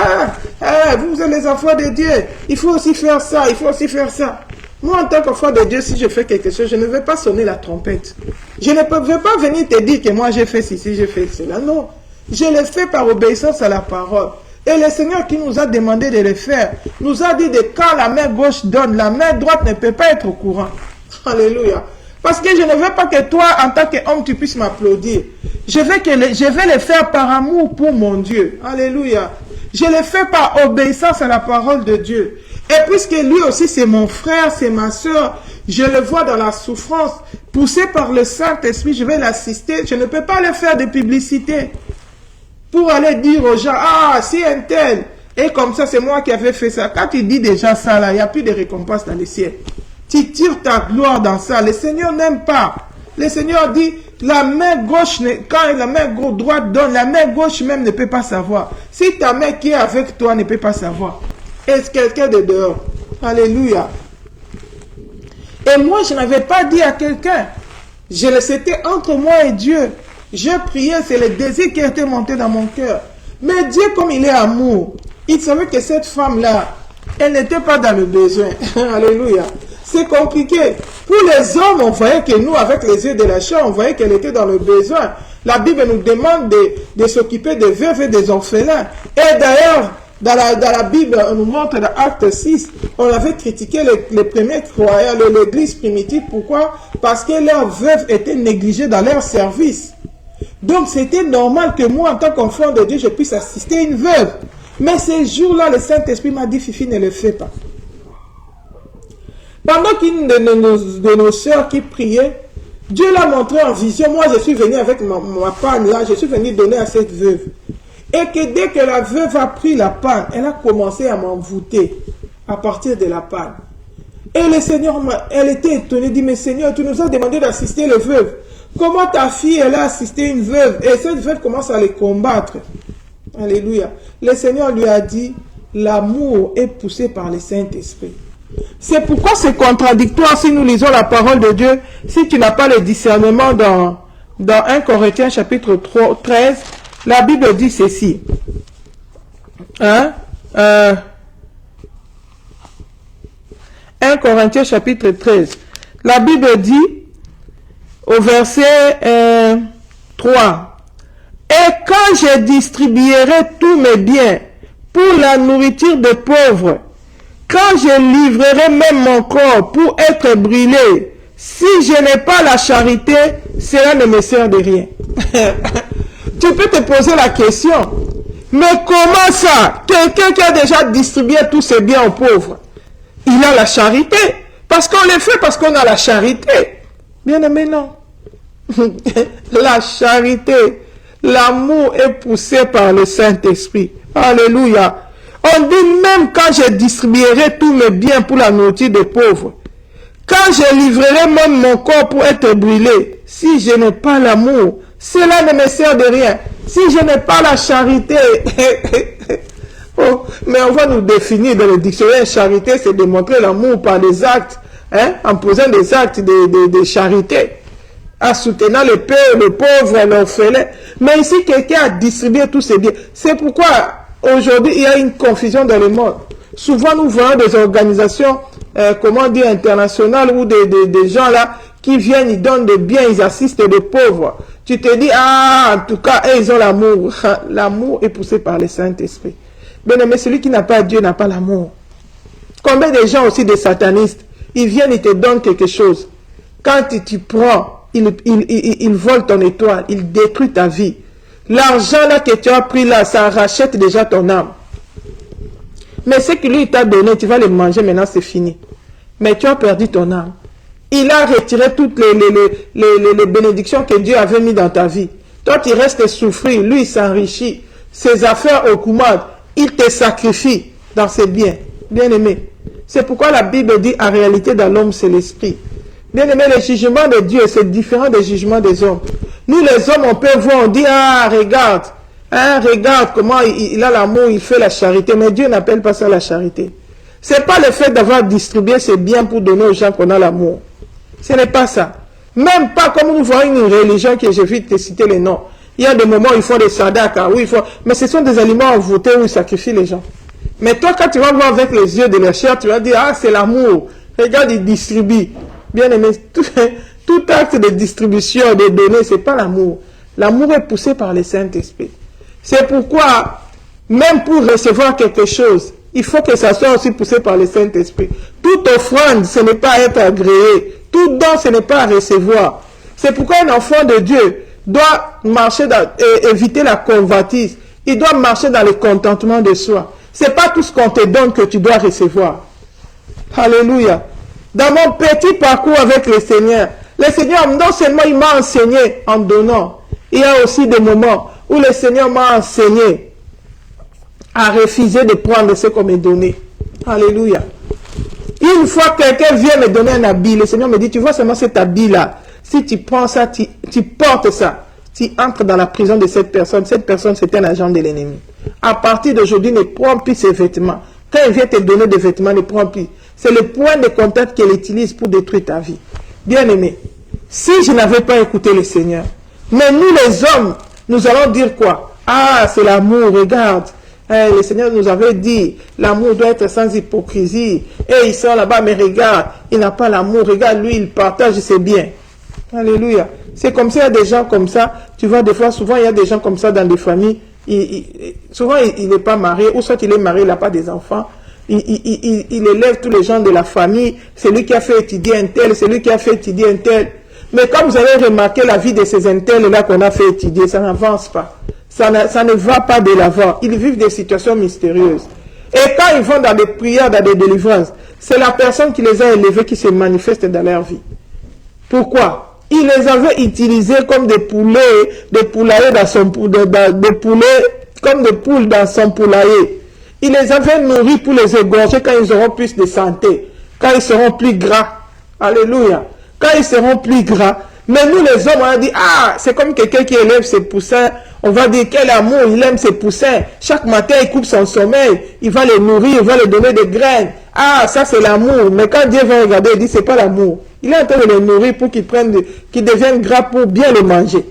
vous êtes les enfants de Dieu, il faut aussi faire ça, il faut aussi faire ça. Moi, en tant qu'enfant de Dieu, si je fais quelque chose, je ne vais pas sonner la trompette. Je ne vais pas venir te dire que moi j'ai fait ceci, j'ai fait cela. Non, je le fais par obéissance à la parole. Et le Seigneur qui nous a demandé de le faire, nous a dit que quand la main gauche donne, la main droite ne peut pas être au courant. Alléluia. Parce que je ne veux pas que toi, en tant qu'homme, tu puisses m'applaudir. Je vais le faire par amour pour mon Dieu. Alléluia. Je le fais par obéissance à la parole de Dieu. Et puisque lui aussi c'est mon frère, c'est ma soeur, je le vois dans la souffrance, poussé par le Saint-Esprit, je vais l'assister. Je ne peux pas le faire de publicité pour aller dire aux gens, si un tel, et comme ça c'est moi qui avais fait ça. Quand tu dis déjà ça là, il n'y a plus de récompense dans les ciels. Tu tires ta gloire dans ça. Le Seigneur n'aime pas. Le Seigneur dit, la main gauche, quand la main droite donne, la main gauche même ne peut pas savoir. Si ta main qui est avec toi ne peut pas savoir, est-ce quelqu'un de dehors? Alléluia. Et moi, je n'avais pas dit à quelqu'un. C'était entre moi et Dieu. Je priais, c'est le désir qui était monté dans mon cœur. Mais Dieu, comme il est amour, il savait que cette femme-là, elle n'était pas dans le besoin. Alléluia. C'est compliqué. Pour les hommes, on voyait que nous, avec les yeux de la chair, on voyait qu'elle était dans le besoin. La Bible nous demande de s'occuper des veuves et des orphelins. Et d'ailleurs, dans la Bible, on nous montre dans Acte 6, on avait critiqué les premiers croyants, l'église primitive. Pourquoi? Parce que leurs veuves étaient négligées dans leur service. Donc, c'était normal que moi, en tant qu'enfant de Dieu, je puisse assister une veuve. Mais ces jours-là, le Saint-Esprit m'a dit, Fifi, ne le fais pas. Pendant qu'une de nos sœurs qui priait, Dieu l'a montré en vision. Moi, je suis venu avec ma panne là, je suis venu donner à cette veuve. Et que dès que la veuve a pris la panne, elle a commencé à m'envoûter à partir de la panne. Et le Seigneur, elle était étonnée, dit, mais Seigneur, tu nous as demandé d'assister les veuves. Comment ta fille, elle a assisté une veuve et cette veuve commence à les combattre. Alléluia. Le Seigneur lui a dit, l'amour est poussé par le Saint-Esprit. C'est pourquoi c'est contradictoire si nous lisons la parole de Dieu, si tu n'as pas le discernement dans 1 Corinthiens chapitre 13, la Bible dit ceci. 1 Corinthiens chapitre 13. La Bible dit au verset 3. Et quand je distribuerai tous mes biens pour la nourriture des pauvres, quand je livrerai même mon corps pour être brûlé, si je n'ai pas la charité, cela ne me sert de rien. Tu peux te poser la question, mais comment ça? Quelqu'un qui a déjà distribué tous ses biens aux pauvres, il a la charité. Parce qu'on le fait parce qu'on a la charité. Bien aimé, non. La charité, l'amour est poussé par le Saint-Esprit. Alléluia. On dit même quand je distribuerai tous mes biens pour la nourriture des pauvres, quand je livrerai même mon corps pour être brûlé, si je n'ai pas l'amour, cela ne me sert de rien. Si je n'ai pas la charité, oh, mais on va nous définir dans le dictionnaire. Charité, c'est démontrer l'amour par des actes, hein, en posant des actes de charité, en soutenant les pauvres, l'orphelin. Mais ici, quelqu'un a distribué tous ses biens. C'est pourquoi aujourd'hui, il y a une confusion dans le monde. Souvent, nous voyons des organisations, comment dire, internationales, ou des gens là, qui viennent, ils donnent des biens, ils assistent des pauvres. Tu te dis, ah, en tout cas, ils ont l'amour. L'amour est poussé par le Saint-Esprit. Bien aimé, celui qui n'a pas Dieu n'a pas l'amour. Combien de gens aussi, des satanistes, ils viennent, ils te donnent quelque chose. Quand tu prends, ils volent ton étoile, ils détruisent ta vie. L'argent là que tu as pris là, ça rachète déjà ton âme. Mais ce que lui t'a donné, tu vas le manger, maintenant c'est fini. Mais tu as perdu ton âme. Il a retiré toutes les bénédictions que Dieu avait mis dans ta vie. Toi, tu restes souffrir, lui il s'enrichit. Ses affaires augmentent, il te sacrifie dans ses biens. Bien aimé. C'est pourquoi la Bible dit, en réalité, dans l'homme, c'est l'esprit. Bien aimé, le jugement de Dieu, c'est différent des jugements des hommes. Nous, les hommes, on peut voir, on dit, ah, regarde, hein, regarde comment il a l'amour, il fait la charité. Mais Dieu n'appelle pas ça la charité. C'est pas le fait d'avoir distribué ses biens pour donner aux gens qu'on a l'amour. Ce n'est pas ça. Même pas comme nous voyons une religion que je vais te citer les noms. Il y a des moments où ils font des sadakas, où ils font... Mais ce sont des aliments envoûtés où ils sacrifient les gens. Mais toi, quand tu vas voir avec les yeux de la chair, tu vas dire, ah, c'est l'amour. Regarde, il distribue. Bien aimé, tout acte de distribution, de donner, ce n'est pas l'amour. L'amour est poussé par le Saint-Esprit. C'est pourquoi, même pour recevoir quelque chose, il faut que ça soit aussi poussé par le Saint-Esprit. Toute offrande, ce n'est pas à être agréé. Tout don, ce n'est pas à recevoir. C'est pourquoi un enfant de Dieu doit marcher éviter la convoitise. Il doit marcher dans le contentement de soi. Ce n'est pas tout ce qu'on te donne que tu dois recevoir. Alléluia. Dans mon petit parcours avec le Seigneur, non seulement il m'a enseigné en donnant, il y a aussi des moments où le Seigneur m'a enseigné à refuser de prendre ce qu'on m'a donné. Alléluia. Une fois quelqu'un vient me donner un habit, le Seigneur me dit, tu vois seulement cet habit-là, si tu prends ça, tu portes ça, tu entres dans la prison de cette personne c'est un agent de l'ennemi. À partir d'aujourd'hui, ne prends plus ses vêtements. Quand il vient te donner des vêtements, ne prends plus. C'est le point de contact qu'elle utilise pour détruire ta vie. Bien aimé, si je n'avais pas écouté le Seigneur, mais nous les hommes, nous allons dire quoi? Ah, c'est l'amour, regarde. Le Seigneur nous avait dit, l'amour doit être sans hypocrisie. Et il sort là-bas, mais regarde, il n'a pas l'amour. Regarde, lui, il partage ses biens. Alléluia. C'est comme ça, il y a des gens comme ça. Tu vois, des fois, souvent, il y a des gens comme ça dans des familles. Souvent, il n'est pas marié, ou soit il est marié, il n'a pas des enfants. Il élève tous les gens de la famille. C'est lui qui a fait étudier un tel, c'est lui qui a fait étudier un tel. Mais comme vous avez remarqué la vie de ces intels-là qu'on a fait étudier, ça n'avance pas. Ça ne va pas de l'avant. Ils vivent des situations mystérieuses. Et quand ils vont dans des prières, dans des délivrances, c'est la personne qui les a élevés qui se manifeste dans leur vie. Pourquoi? Il les avait utilisés comme des poulets, des poulaillers dans son des poulets, comme des poules dans son poulailler. Il les avait nourris pour les égorger quand ils auront plus de santé, quand ils seront plus gras. Alléluia. Quand ils seront plus gras, Mais nous les hommes, on a dit, ah, c'est comme quelqu'un qui élève ses poussins. On va dire quel amour, il aime ses poussins. Chaque matin, il coupe son sommeil. Il va les nourrir, il va les donner des graines. Ah, ça c'est l'amour. Mais quand Dieu va regarder, il dit, c'est pas l'amour. Il est en train de les nourrir pour qu'ils qu'ils deviennent gras pour bien le manger.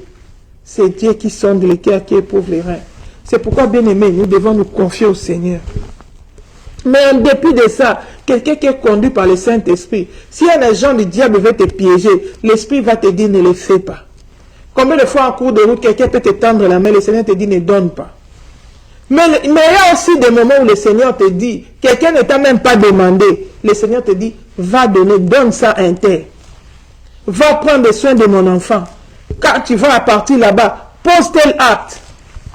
C'est Dieu qui sonde les cœurs, qui éprouve les reins. C'est pourquoi, bien aimé, nous devons nous confier au Seigneur. Mais en dépit de ça, quelqu'un qui est conduit par le Saint-Esprit, si un agent du diable veut te piéger, l'Esprit va te dire ne le fais pas. Combien de fois en cours de route, quelqu'un peut te tendre la main, le Seigneur te dit ne donne pas. Mais il y a aussi des moments où le Seigneur te dit, quelqu'un ne t'a même pas demandé, le Seigneur te dit, va donner, donne ça à un tel. Va prendre soin de mon enfant. Quand tu vas partir là-bas, pose tel acte.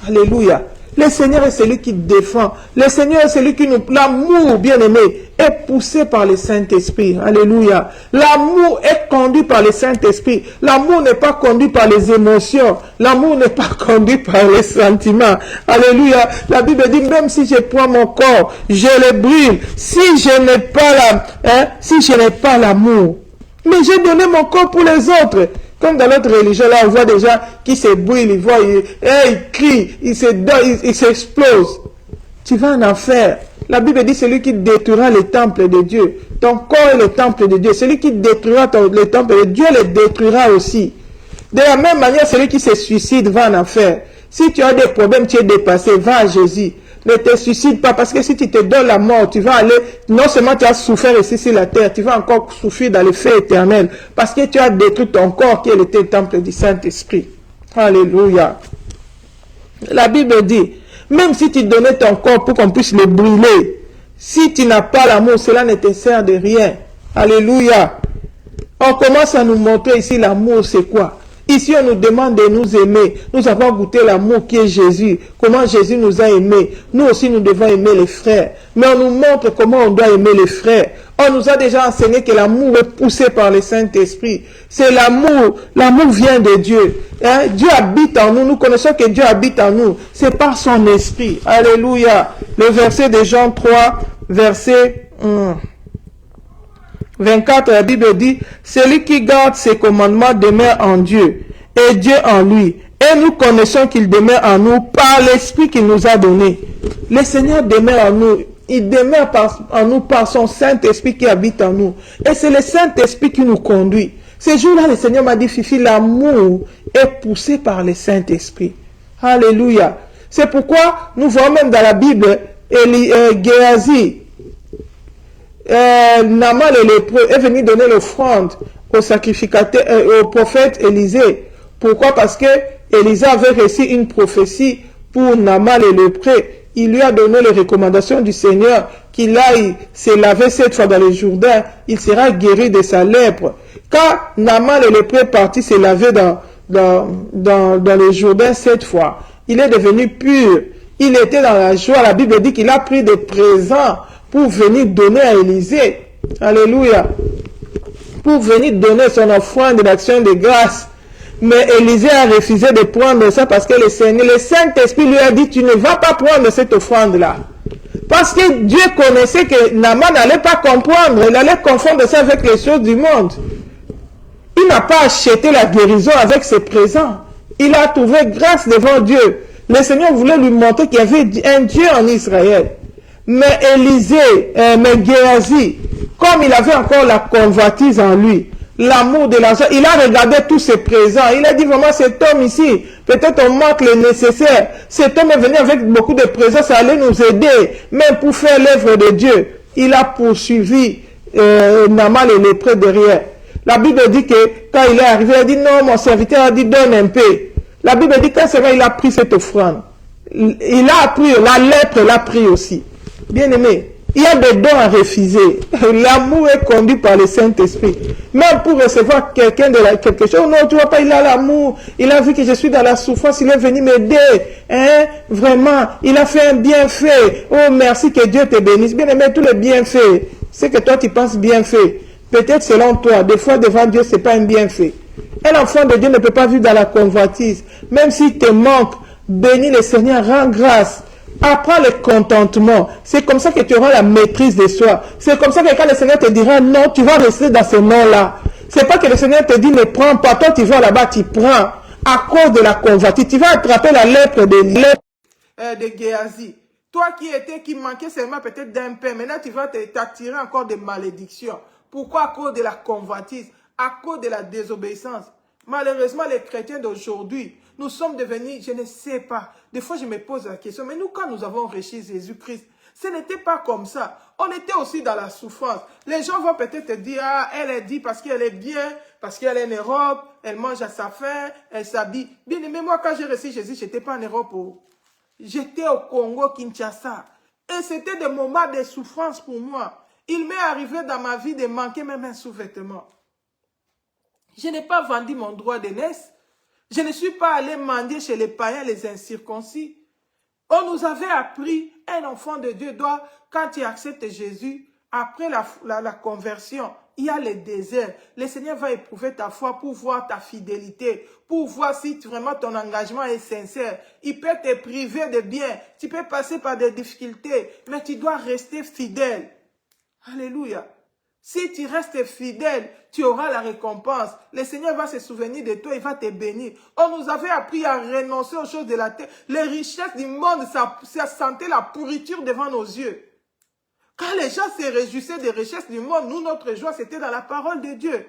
Alléluia. Le Seigneur est celui qui défend. Le Seigneur est celui qui nous... L'amour, bien-aimé, est poussé par le Saint-Esprit. Alléluia. L'amour est conduit par le Saint-Esprit. L'amour n'est pas conduit par les émotions. L'amour n'est pas conduit par les sentiments. Alléluia. La Bible dit, même si je prends mon corps, je le brûle. Si je n'ai pas l'amour. Mais j'ai donné mon corps pour les autres. Comme dans notre religion, là, on voit des gens qui se brûlent, ils crient, ils s'explosent. Tu vas en enfer. La Bible dit, celui qui détruira le temple de Dieu. Ton corps est le temple de Dieu. Celui qui détruira le temple de Dieu, le détruira aussi. De la même manière, celui qui se suicide va en enfer. Si tu as des problèmes, tu es dépassé, va à Jésus. Ne te suicide pas, parce que si tu te donnes la mort, tu vas aller, non seulement tu as souffert ici sur la terre, tu vas encore souffrir dans le feu éternel, parce que tu as détruit ton corps qui est le temple du Saint-Esprit. Alléluia. La Bible dit, même si tu donnais ton corps pour qu'on puisse le brûler, si tu n'as pas l'amour, cela ne te sert de rien. Alléluia. On commence à nous montrer ici l'amour, c'est quoi? Ici, on nous demande de nous aimer. Nous avons goûté l'amour qui est Jésus. Comment Jésus nous a aimés. Nous aussi, nous devons aimer les frères. Mais on nous montre comment on doit aimer les frères. On nous a déjà enseigné que l'amour est poussé par le Saint-Esprit. C'est l'amour. L'amour vient de Dieu. Hein? Dieu habite en nous. Nous connaissons que Dieu habite en nous. C'est par son esprit. Alléluia. Le verset de Jean 3, verset 24, la Bible dit, celui qui garde ses commandements demeure en Dieu, et Dieu en lui. Et nous connaissons qu'il demeure en nous par l'Esprit qu'il nous a donné. Le Seigneur demeure en nous. Il demeure en nous par son Saint-Esprit qui habite en nous. Et c'est le Saint-Esprit qui nous conduit. Ce jour-là, le Seigneur m'a dit, Fifi, l'amour est poussé par le Saint-Esprit. Alléluia. C'est pourquoi nous voyons même dans la Bible, Géasi, Naaman le lépreux est venu donner l'offrande au sacrificateur, au prophète Élisée. Pourquoi? Parce que Élisée avait reçu une prophétie pour Naaman le lépreux. Il lui a donné les recommandations du Seigneur qu'il aille se laver 7 fois dans le Jourdain. Il sera guéri de sa lèpre. Quand Naaman le lépreux est parti se laver dans le Jourdain 7 fois, il est devenu pur. Il était dans la joie. La Bible dit qu'il a pris des présents pour venir donner à Élisée. Alléluia. Pour venir donner son offrande d'action de grâce. Mais Élisée a refusé de prendre ça parce que le Saint-Esprit lui a dit, tu ne vas pas prendre cette offrande-là. Parce que Dieu connaissait que Naaman n'allait pas comprendre. Il allait confondre ça avec les choses du monde. Il n'a pas acheté la guérison avec ses présents. Il a trouvé grâce devant Dieu. Le Seigneur voulait lui montrer qu'il y avait un Dieu en Israël. Mais Élisée, mais Géasi, comme il avait encore la convoitise en lui, l'amour de l'argent, il a regardé tous ses présents. Il a dit vraiment, cet homme ici, peut-être on manque le nécessaire. Cet homme est venu avec beaucoup de présents, ça allait nous aider, même pour faire l'œuvre de Dieu. Il a poursuivi Naaman le lépreux derrière. La Bible dit que quand il est arrivé, il a dit non, mon serviteur a dit donne un peu. La Bible dit que c'est vrai, il a pris cette offrande. Il a pris, la lèpre l'a pris aussi. Bien aimé, il y a des dons à refuser. L'amour est conduit par le Saint-Esprit. Même pour recevoir quelqu'un de quelque chose, non, tu vois pas, il a l'amour. Il a vu que je suis dans la souffrance, il est venu m'aider. Hein? Vraiment, il a fait un bienfait. Oh, merci, que Dieu te bénisse. Bien aimé, tous les bienfaits, c'est que toi tu penses bienfait. Peut-être selon toi, des fois devant Dieu, c'est pas un bienfait. Un enfant de Dieu ne peut pas vivre dans la convoitise. Même s'il te manque, bénis le Seigneur, rends grâce. Apprends le contentement. C'est comme ça que tu auras la maîtrise de soi. C'est comme ça que quand le Seigneur te dira non, tu vas rester dans ce non-là. C'est pas que le Seigneur te dit ne prends pas. Toi, tu vas là-bas, tu prends. À cause de la convoitise, tu vas attraper la lèpre de Géasi. Toi qui manquait seulement peut-être d'un pain, maintenant tu vas t'attirer encore des malédictions. Pourquoi? À cause de la convoitise, à cause de la désobéissance. Malheureusement, les chrétiens d'aujourd'hui, nous sommes devenus, je ne sais pas. Des fois, je me pose la question, mais nous, quand nous avons reçu Jésus-Christ, ce n'était pas comme ça. On était aussi dans la souffrance. Les gens vont peut-être te dire, ah, elle est dit parce qu'elle est bien, parce qu'elle est en Europe, elle mange à sa faim, elle s'habille. Bien aimé, moi, quand j'ai reçu Jésus, je n'étais pas en Europe. J'étais au Congo, Kinshasa. Et c'était des moments de souffrance pour moi. Il m'est arrivé dans ma vie de manquer même un sous-vêtement. Je n'ai pas vendu mon droit d'aînesse. Je ne suis pas allé mendier chez les païens, les incirconcis. On nous avait appris, un enfant de Dieu doit, quand il accepte Jésus, après la conversion, il y a le désert. Le Seigneur va éprouver ta foi pour voir ta fidélité, pour voir si vraiment ton engagement est sincère. Il peut te priver de bien, tu peux passer par des difficultés, mais tu dois rester fidèle. Alléluia. Si tu restes fidèle, tu auras la récompense. Le Seigneur va se souvenir de toi, il va te bénir. On nous avait appris à renoncer aux choses de la terre. Les richesses du monde, ça sentait la pourriture devant nos yeux. Quand les gens se réjouissaient des richesses du monde, nous, notre joie, c'était dans la parole de Dieu.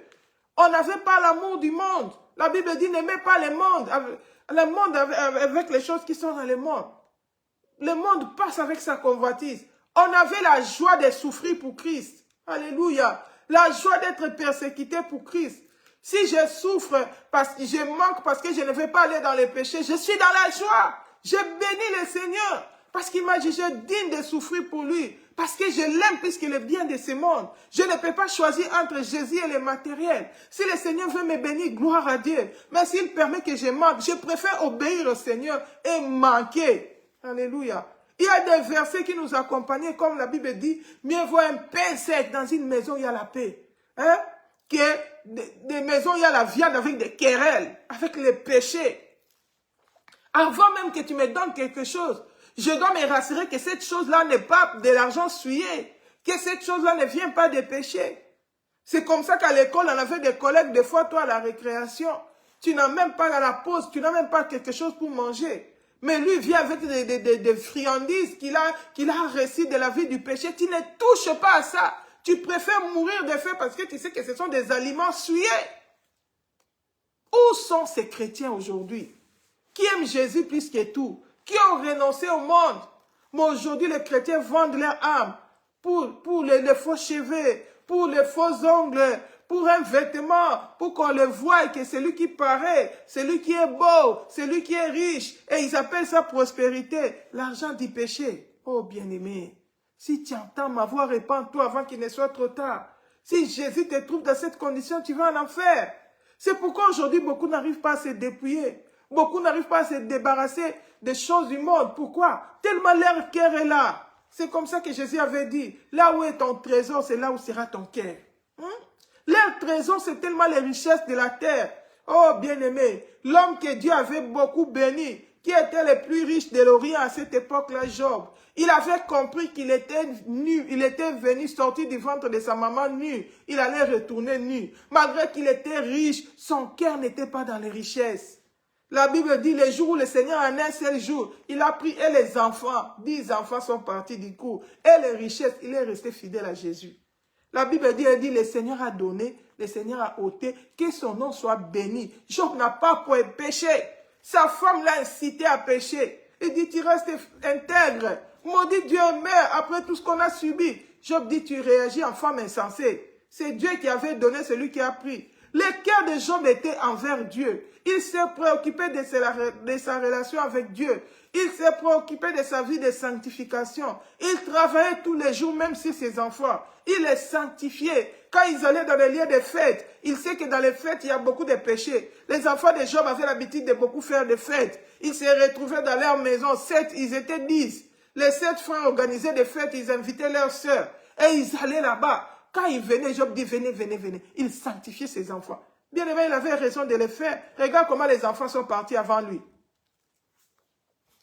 On n'avait pas l'amour du monde. La Bible dit, n'aimez pas le monde avec les choses qui sont dans le monde. Le monde passe avec sa convoitise. On avait la joie de souffrir pour Christ. Alléluia. La joie d'être persécuté pour Christ. Si je souffre, parce que je manque, parce que je ne vais pas aller dans les péchés, je suis dans la joie. Je bénis le Seigneur. Parce qu'il m'a jugé digne de souffrir pour lui. Parce que je l'aime plus que le bien de ce monde. Je ne peux pas choisir entre Jésus et le matériel. Si le Seigneur veut me bénir, gloire à Dieu. Mais s'il permet que je manque, je préfère obéir au Seigneur et manquer. Alléluia. Il y a des versets qui nous accompagnent, comme la Bible dit, mieux vaut un pain sec dans une maison où il y a la paix. Hein? Que des maisons où il y a la viande avec des querelles, avec les péchés. Avant même que tu me donnes quelque chose, je dois me rassurer que cette chose-là n'est pas de l'argent souillé, que cette chose-là ne vient pas des péchés. C'est comme ça qu'à l'école, on avait des collègues, des fois, toi, à la récréation, tu n'as même pas à la pause, tu n'as même pas quelque chose pour manger. Mais lui vient avec des friandises qu'il a reçues de la vie du péché. Tu ne touches pas à ça. Tu préfères mourir de faim parce que tu sais que ce sont des aliments souillés. Où sont ces chrétiens aujourd'hui qui aiment Jésus plus que tout, qui ont renoncé au monde? Mais aujourd'hui, les chrétiens vendent leur âme pour les faux cheveux, pour les faux ongles, pour un vêtement, pour qu'on le voie et que celui qui paraît, celui qui est beau, celui qui est riche, et ils appellent ça prospérité, l'argent du péché. Oh bien-aimé, si tu entends ma voix, répands-toi avant qu'il ne soit trop tard. Si Jésus te trouve dans cette condition, tu vas en enfer. C'est pourquoi aujourd'hui, beaucoup n'arrivent pas à se dépouiller. Beaucoup n'arrivent pas à se débarrasser des choses du monde. Pourquoi? Tellement leur cœur est là. C'est comme ça que Jésus avait dit, là où est ton trésor, c'est là où sera ton cœur. Leur trésor, c'est tellement les richesses de la terre. Oh, bien-aimé, l'homme que Dieu avait beaucoup béni, qui était le plus riche de l'Orient à cette époque-là, Job, il avait compris qu'il était nu, il était venu sortir du ventre de sa maman nu, il allait retourner nu. Malgré qu'il était riche, son cœur n'était pas dans les richesses. La Bible dit, les jours où le Seigneur en un seul jour, il a pris, et les enfants, 10 enfants sont partis du coup, et les richesses, il est resté fidèle à Jésus. La Bible dit, elle dit, le Seigneur a donné, le Seigneur a ôté, que son nom soit béni. Job n'a pas péché. Sa femme l'a incité à pécher. Il dit, tu restes intègre. Maudit Dieu meurt après tout ce qu'on a subi. Job dit, tu réagis en femme insensée. C'est Dieu qui avait donné celui qui a pris. Le cœur de Job était envers Dieu. Il s'est préoccupé de sa relation avec Dieu. Il s'est préoccupé de sa vie de sanctification. Il travaillait tous les jours, même sur ses enfants. Il les sanctifiait. Quand ils allaient dans les lieux de fêtes, il sait que dans les fêtes, il y a beaucoup de péchés. Les enfants de Job avaient l'habitude de beaucoup faire des fêtes. Ils se retrouvaient dans leur maison. 7, ils étaient 10. Les 7 frères organisaient des fêtes, ils invitaient leurs sœurs. Et ils allaient là-bas. Quand ils venaient, Job dit, venez, venez, venez. Il sanctifiait ses enfants. Bien aimé, il avait raison de le faire. Regarde comment les enfants sont partis avant lui.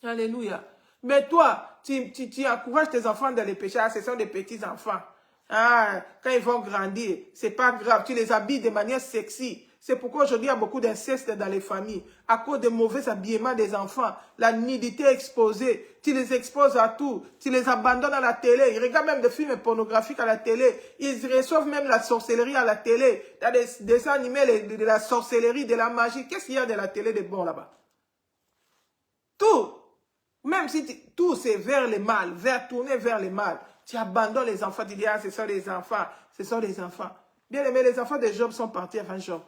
Alléluia. Mais toi, tu encourages tes enfants dans les péchés. Ah, ce sont des petits enfants. Ah, quand ils vont grandir, c'est pas grave, tu les habilles de manière sexy. C'est pourquoi aujourd'hui il y a beaucoup d'inceste dans les familles. À cause de mauvais habillements des enfants, la nudité exposée, tu les exposes à tout, tu les abandonnes à la télé. Ils regardent même des films pornographiques à la télé. Ils reçoivent même la sorcellerie à la télé. Il y a des dessins animés de la sorcellerie, de la magie. Qu'est-ce qu'il y a de la télé de bon là-bas? Tout. Même si tout c'est vers le mal, tourner vers le mal. Tu abandonnes les enfants, tu dis, ah, ce sont les enfants, ce sont les enfants. Bien aimé, les enfants de Job sont partis avant Job.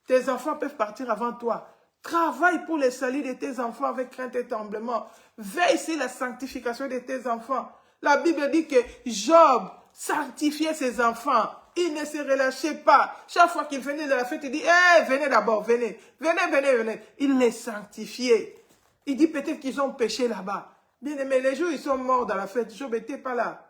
Tes enfants peuvent partir avant toi. Travaille pour le salut de tes enfants avec crainte et tremblement. Veille sur la sanctification de tes enfants. La Bible dit que Job sanctifiait ses enfants. Il ne se relâchait pas. Chaque fois qu'il venait de la fête, il dit, hey, venez d'abord, venez, venez, venez, venez. Il les sanctifiait. Il dit peut-être qu'ils ont péché là-bas. Bien aimé, les jours ils sont morts dans la fête, Job n'était pas là.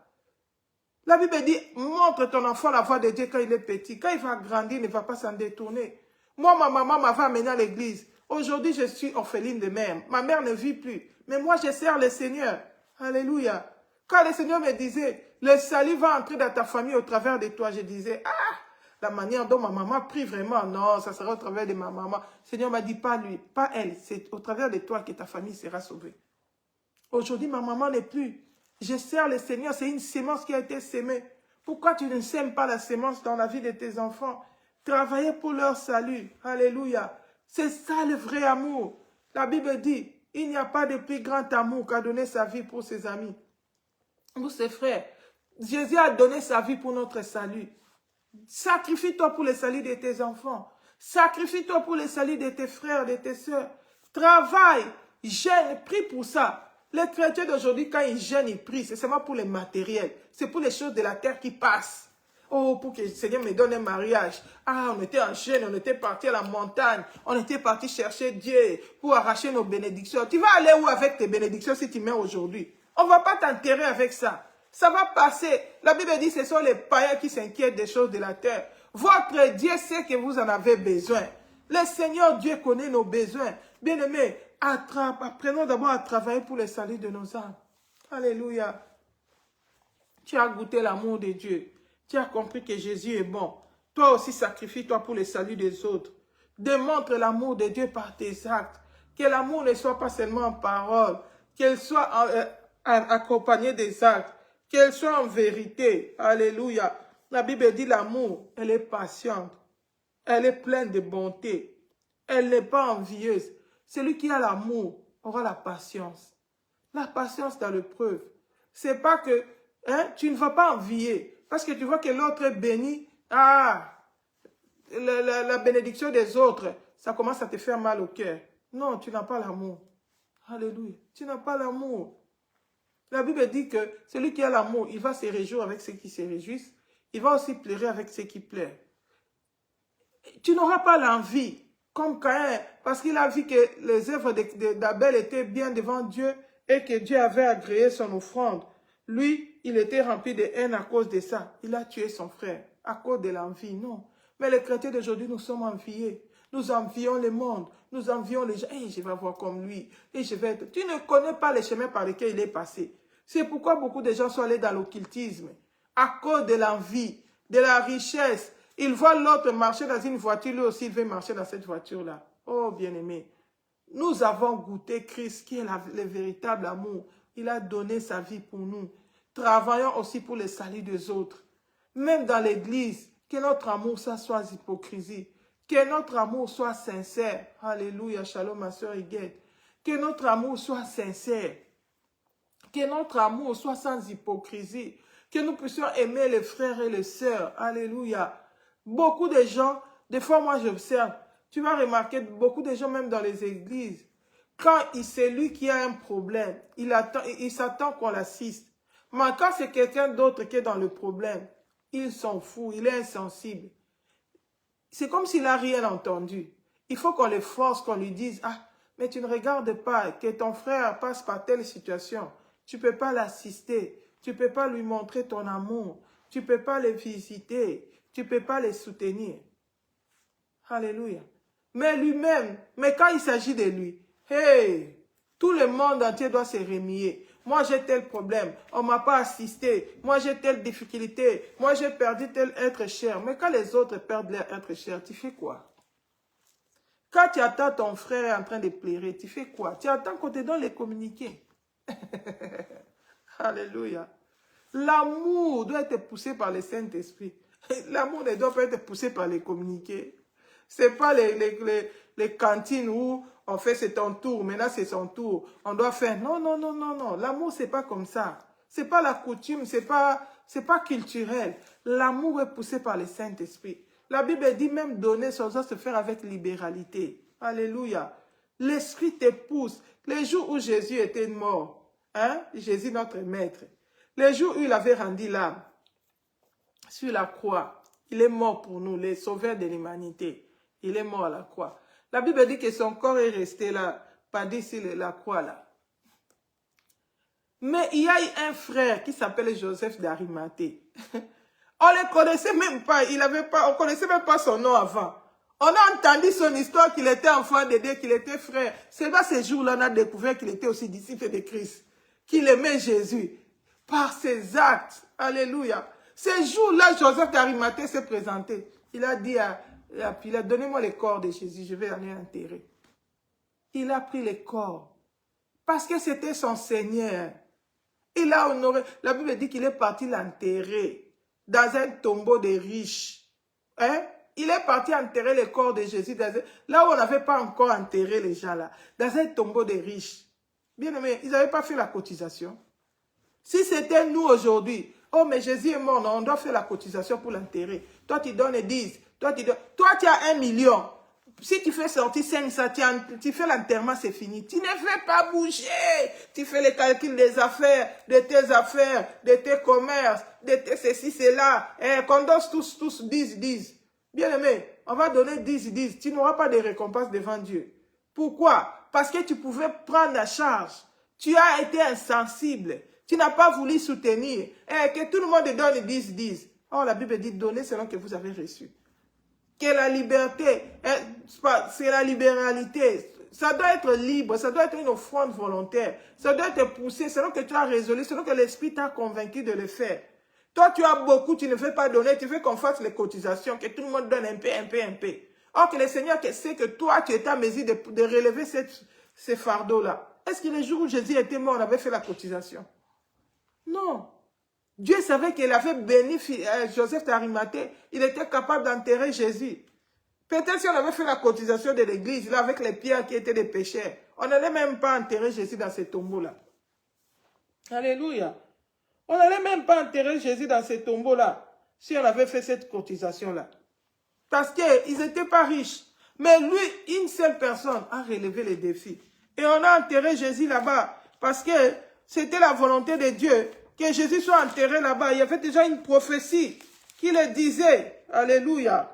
La Bible dit, montre ton enfant la voie de Dieu quand il est petit. Quand il va grandir, il ne va pas s'en détourner. Moi, ma maman m'avait amené à l'église. Aujourd'hui, je suis orpheline de mère. Ma mère ne vit plus. Mais moi, je sers le Seigneur. Alléluia. Quand le Seigneur me disait, le salut va entrer dans ta famille au travers de toi, je disais, ah, la manière dont ma maman prie vraiment, non, ça sera au travers de ma maman. Le Seigneur m'a dit, pas lui, pas elle. C'est au travers de toi que ta famille sera sauvée. Aujourd'hui, ma maman n'est plus. Je sers le Seigneur, c'est une sémence qui a été sémée. Pourquoi tu ne sèmes pas la sémence dans la vie de tes enfants? Travailler pour leur salut. Alléluia. C'est ça le vrai amour. La Bible dit, il n'y a pas de plus grand amour qu'à donner sa vie pour ses amis. Pour ses frères. Jésus a donné sa vie pour notre salut. Sacrifie-toi pour le salut de tes enfants. Sacrifie-toi pour le salut de tes frères, de tes soeurs. Travaille, gêne, prie pour ça. Les chrétiens d'aujourd'hui, quand ils gênent, ils prient. C'est seulement pour les matériels. C'est pour les choses de la terre qui passent. Oh, pour que le Seigneur me donne un mariage. Ah, on était en chaîne, on était parti à la montagne. On était parti chercher Dieu pour arracher nos bénédictions. Tu vas aller où avec tes bénédictions si tu meurs aujourd'hui? On ne va pas t'enterrer avec ça. Ça va passer. La Bible dit que ce sont les païens qui s'inquiètent des choses de la terre. Votre Dieu sait que vous en avez besoin. Le Seigneur Dieu connaît nos besoins. Bien-aimés, apprenons d'abord à travailler pour le salut de nos âmes. Alléluia. Tu as goûté l'amour de Dieu. Tu as compris que Jésus est bon. Toi aussi, sacrifie-toi pour le salut des autres. Démontre l'amour de Dieu par tes actes. Que l'amour ne soit pas seulement en parole. Qu'elle soit accompagnée des actes. Qu'elle soit en vérité. Alléluia. La Bible dit l'amour, elle est patiente. Elle est pleine de bonté. Elle n'est pas envieuse. Celui qui a l'amour aura la patience. La patience dans l'épreuve. C'est pas que tu ne vas pas envier. Parce que tu vois que l'autre est béni. Ah, la bénédiction des autres, ça commence à te faire mal au cœur. Non, tu n'as pas l'amour. Alléluia. Tu n'as pas l'amour. La Bible dit que celui qui a l'amour, il va se réjouir avec ceux qui se réjouissent. Il va aussi pleurer avec ceux qui pleurent. Tu n'auras pas l'envie, comme Caïn, parce qu'il a vu que les œuvres d'Abel étaient bien devant Dieu et que Dieu avait agréé son offrande. Lui, il était rempli de haine à cause de ça. Il a tué son frère à cause de l'envie. Non. Mais les chrétiens d'aujourd'hui, nous sommes enviés. Nous envions le monde. Nous envions les gens. Hey, je vais voir comme lui. Et je vais être... Tu ne connais pas les chemins par lesquels il est passé. C'est pourquoi beaucoup de gens sont allés dans l'occultisme. À cause de l'envie, de la richesse. Ils voient l'autre marcher dans une voiture. Lui aussi, il veut marcher dans cette voiture-là. Oh, bien-aimé. Nous avons goûté Christ, qui est le véritable amour. Il a donné sa vie pour nous. Travaillons aussi pour le salut des autres. Même dans l'église, que notre amour soit sans hypocrisie. Que notre amour soit sincère. Alléluia, shalom ma soeur Higuette. Que notre amour soit sincère. Que notre amour soit sans hypocrisie. Que nous puissions aimer les frères et les sœurs. Alléluia. Beaucoup de gens, des fois moi j'observe, tu vas remarquer beaucoup de gens même dans les églises, quand c'est lui qui a un problème, il s'attend qu'on l'assiste. Mais quand c'est quelqu'un d'autre qui est dans le problème, il s'en fout, il est insensible. C'est comme s'il n'a rien entendu. Il faut qu'on le force, qu'on lui dise, ah, mais tu ne regardes pas que ton frère passe par telle situation. Tu ne peux pas l'assister, tu ne peux pas lui montrer ton amour, tu ne peux pas le visiter, tu ne peux pas le soutenir. Alléluia. Mais lui-même, mais quand il s'agit de lui, hey, tout le monde entier doit se remuer. Moi, j'ai tel problème. On ne m'a pas assisté. Moi, j'ai telle difficulté. Moi, j'ai perdu tel être cher. Mais quand les autres perdent leur être cher, tu fais quoi? Quand tu attends ton frère en train de pleurer, tu fais quoi? Tu attends qu'on te donne les communiqués. Alléluia. L'amour doit être poussé par le Saint-Esprit. L'amour ne doit pas être poussé par les communiqués. Ce n'est pas les cantines où on fait c'est ton tour, maintenant c'est son tour. On doit faire. Non, non, non, non, non. L'amour, ce n'est pas comme ça. Ce n'est pas la coutume, ce n'est pas culturel. L'amour est poussé par le Saint-Esprit. La Bible dit même donner sans se faire avec libéralité. Alléluia. L'Esprit te pousse. Les jours où Jésus était mort, hein, Jésus notre Maître, les jours où il avait rendu l'âme sur la croix, il est mort pour nous, les sauveurs de l'humanité. Il est mort à la croix. La Bible dit que son corps est resté là, pas dit sur la croix là. Mais il y a eu un frère qui s'appelle Joseph d'Arimathée. On ne le connaissait même pas, on ne connaissait même pas son nom avant. On a entendu son histoire qu'il était enfant de Dieu, qu'il était frère. C'est dans ces jours-là qu'on a découvert qu'il était aussi disciple de Christ, qu'il aimait Jésus par ses actes. Alléluia. Ces jours-là, Joseph d'Arimathée s'est présenté. Il a dit à Pilate, donnez-moi le corps de Jésus, je vais aller enterrer. Il a pris le corps parce que c'était son Seigneur. Il a honoré. La Bible dit qu'il est parti l'enterrer dans un tombeau de riches. Hein? Il est parti enterrer le corps de Jésus là où on n'avait pas encore enterré les gens là, dans un tombeau de riches. Bien aimé, ils n'avaient pas fait la cotisation. Si c'était nous aujourd'hui, oh mais Jésus est mort, non, on doit faire la cotisation pour l'enterrer. Toi tu donnes 10, toi tu as 1 million. Si tu fais sortir 500, tu fais l'enterrement, c'est fini. Tu ne fais pas bouger. Tu fais les calculs des affaires, de tes commerces, de tes ceci, cela. Qu'on donne tous 10. Bien aimé, on va donner 10. Tu n'auras pas de récompense devant Dieu. Pourquoi? Parce que tu pouvais prendre la charge. Tu as été insensible. Tu n'as pas voulu soutenir. Que tout le monde donne 10. Oh, la Bible dit donner selon que vous avez reçu. Que la liberté, c'est la libéralité. Ça doit être libre, ça doit être une offrande volontaire. Ça doit être poussé selon que tu as résolu, selon que l'Esprit t'a convaincu de le faire. Toi, tu as beaucoup, tu ne veux pas donner, tu veux qu'on fasse les cotisations, que tout le monde donne un peu. Or que le Seigneur sait que toi, tu es à mesure de relever ces fardeaux-là. Est-ce que le jour où Jésus était mort, on avait fait la cotisation? Non. Dieu savait qu'il avait béni Joseph d'Arimathée. Il était capable d'enterrer Jésus. Peut-être si on avait fait la cotisation de l'église, là, avec les pierres qui étaient des pécheurs, on n'allait même pas enterrer Jésus dans ces tombeaux-là. Alléluia. On n'allait même pas enterrer Jésus dans ces tombeaux-là, si on avait fait cette cotisation-là. Parce qu'ils n'étaient pas riches. Mais lui, une seule personne a relevé les défis. Et on a enterré Jésus là-bas, parce que c'était la volonté de Dieu que Jésus soit enterré là-bas. Il y avait déjà une prophétie qui le disait. Alléluia.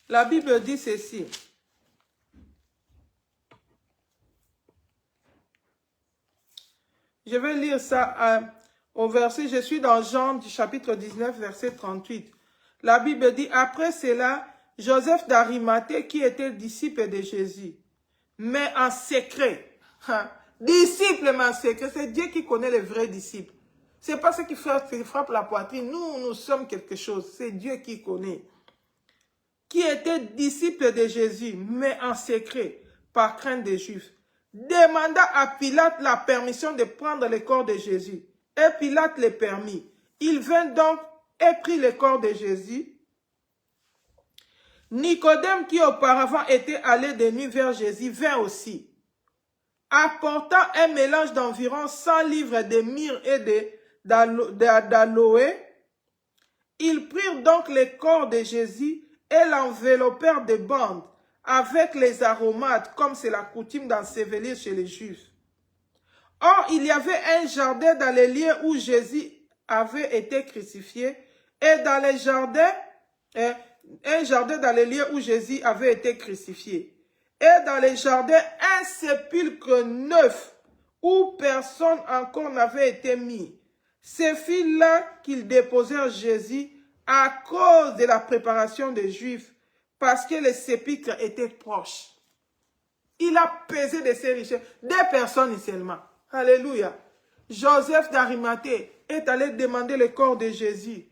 La Bible dit ceci. Je vais lire ça au verset, je suis dans Jean du chapitre 19, verset 38. La Bible dit, après cela, Joseph d'Arimathée, qui était disciple de Jésus, mais en secret, disciple mais en secret, c'est Dieu qui connaît les vrais disciples. C'est pas ceux qui frappent la poitrine, nous sommes quelque chose, c'est Dieu qui connaît. Qui était disciple de Jésus, mais en secret, par crainte des Juifs, demanda à Pilate la permission de prendre le corps de Jésus. Et Pilate le permit. Il vint donc et prit le corps de Jésus. Nicodème, qui auparavant était allé de nuit vers Jésus, vint aussi, apportant un mélange d'environ 100 livres de myrrhe et d'aloe. Ils prirent donc le corps de Jésus et l'enveloppèrent de bandes avec les aromates, comme c'est la coutume d'ensevelir chez les Juifs. Or, il y avait un jardin dans les lieux où Jésus avait été crucifié, et dans les jardins, un jardin dans les lieux où Jésus avait été crucifié. Et dans les jardins, un sépulcre neuf, où personne encore n'avait été mis. C'est là qu'ils déposèrent Jésus à cause de la préparation des Juifs, parce que le sépulcre était proche. Il a pesé de ses richesses. 2 personnes seulement. Alléluia. Joseph d'Arimathée est allé demander le corps de Jésus.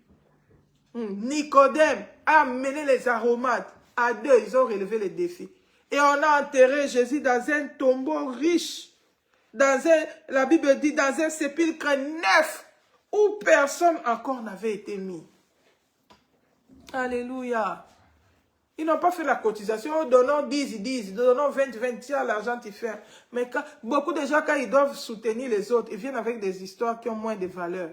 Nicodème a amené les aromates. À 2, ils ont relevé le défi. Et on a enterré Jésus dans un tombeau riche. La Bible dit, dans un sépulcre neuf, où personne encore n'avait été mis. Alléluia. Ils n'ont pas fait la cotisation. Donnons 10, ils disent. Donnons 20, 20. Tiens, l'argent, tu fais. Mais beaucoup de gens, quand ils doivent soutenir les autres, ils viennent avec des histoires qui ont moins de valeur.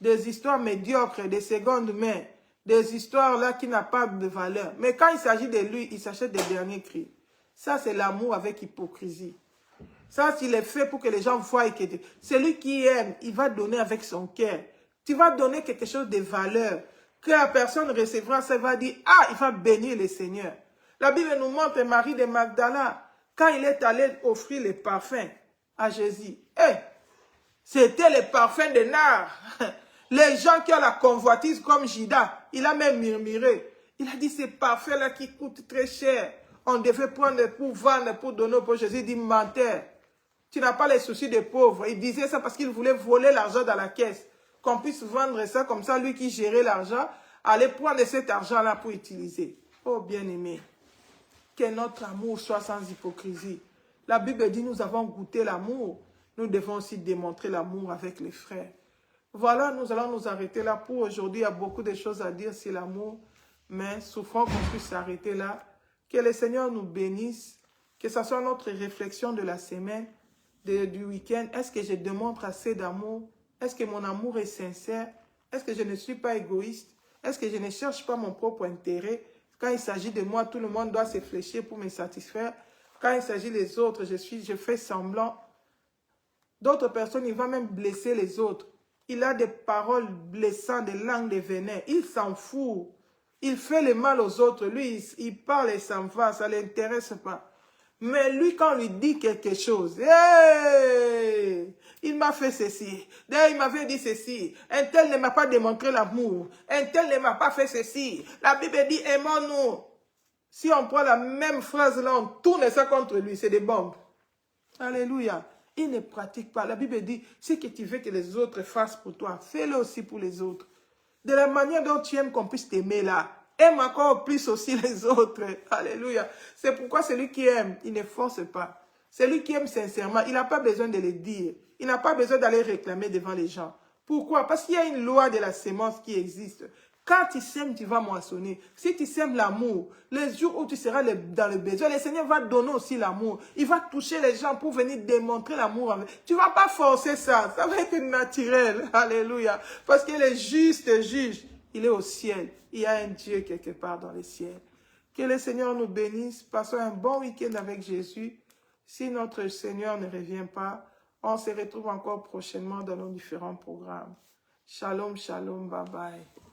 Des histoires médiocres, des secondes mains. Des histoires là qui n'ont pas de valeur. Mais quand il s'agit de lui, il s'achète des derniers cris. Ça, c'est l'amour avec hypocrisie. Ça, s'il est fait pour que les gens voient que celui qui aime, il va donner avec son cœur. Tu vas donner quelque chose de valeur. Que la personne recevra, ça va dire, ah, il va bénir le Seigneur. La Bible nous montre Marie de Magdala, quand il est allé offrir les parfums à Jésus. C'était les parfums de nard. Les gens qui ont la convoitise comme Judas, il a même murmuré. Il a dit, ces parfums-là qui coûtent très cher, on devait prendre pour vendre, pour donner pour Jésus. Il dit, menteur, tu n'as pas les soucis des pauvres. Il disait ça parce qu'il voulait voler l'argent dans la caisse. Qu'on puisse vendre ça, comme ça, lui qui gérait l'argent, allait prendre cet argent-là pour utiliser. Oh, bien-aimé, que notre amour soit sans hypocrisie. La Bible dit, nous avons goûté l'amour. Nous devons aussi démontrer l'amour avec les frères. Voilà, nous allons nous arrêter là pour aujourd'hui. Il y a beaucoup de choses à dire sur l'amour, mais souffrons qu'on puisse s'arrêter là. Que le Seigneur nous bénisse, que ce soit notre réflexion de la semaine, du week-end. Est-ce que je démontre assez d'amour? Est-ce que mon amour est sincère? Est-ce que je ne suis pas égoïste? Est-ce que je ne cherche pas mon propre intérêt? Quand il s'agit de moi, tout le monde doit se fléchir pour me satisfaire. Quand il s'agit des autres, je fais semblant. D'autres personnes, il va même blesser les autres. Il a des paroles blessantes, des langues de venin. Il s'en fout. Il fait le mal aux autres. Lui, il parle et s'en va. Ça ne l'intéresse pas. Mais lui, quand on lui dit quelque chose, hey, il m'a fait ceci, il m'avait dit ceci, un tel ne m'a pas démontré l'amour, un tel ne m'a pas fait ceci. La Bible dit, aimons-nous. Si on prend la même phrase là, on tourne ça contre lui, c'est des bombes. Alléluia. Il ne pratique pas. La Bible dit, ce que tu veux que les autres fassent pour toi, fais-le aussi pour les autres. De la manière dont tu aimes qu'on puisse t'aimer là, aime encore plus aussi les autres. Alléluia. C'est pourquoi celui qui aime, il ne force pas. Celui qui aime sincèrement, il n'a pas besoin de le dire. Il n'a pas besoin d'aller réclamer devant les gens. Pourquoi? Parce qu'il y a une loi de la sémence qui existe. Quand tu sèmes, tu vas moissonner. Si tu sèmes l'amour, les jours où tu seras dans le besoin, le Seigneur va donner aussi l'amour. Il va toucher les gens pour venir démontrer l'amour. Tu ne vas pas forcer ça. Ça va être naturel. Alléluia. Parce que le juste juge. Il est au ciel. Il y a un Dieu quelque part dans le ciel. Que le Seigneur nous bénisse. Passons un bon week-end avec Jésus. Si notre Seigneur ne revient pas, on se retrouve encore prochainement dans nos différents programmes. Shalom, shalom, bye bye.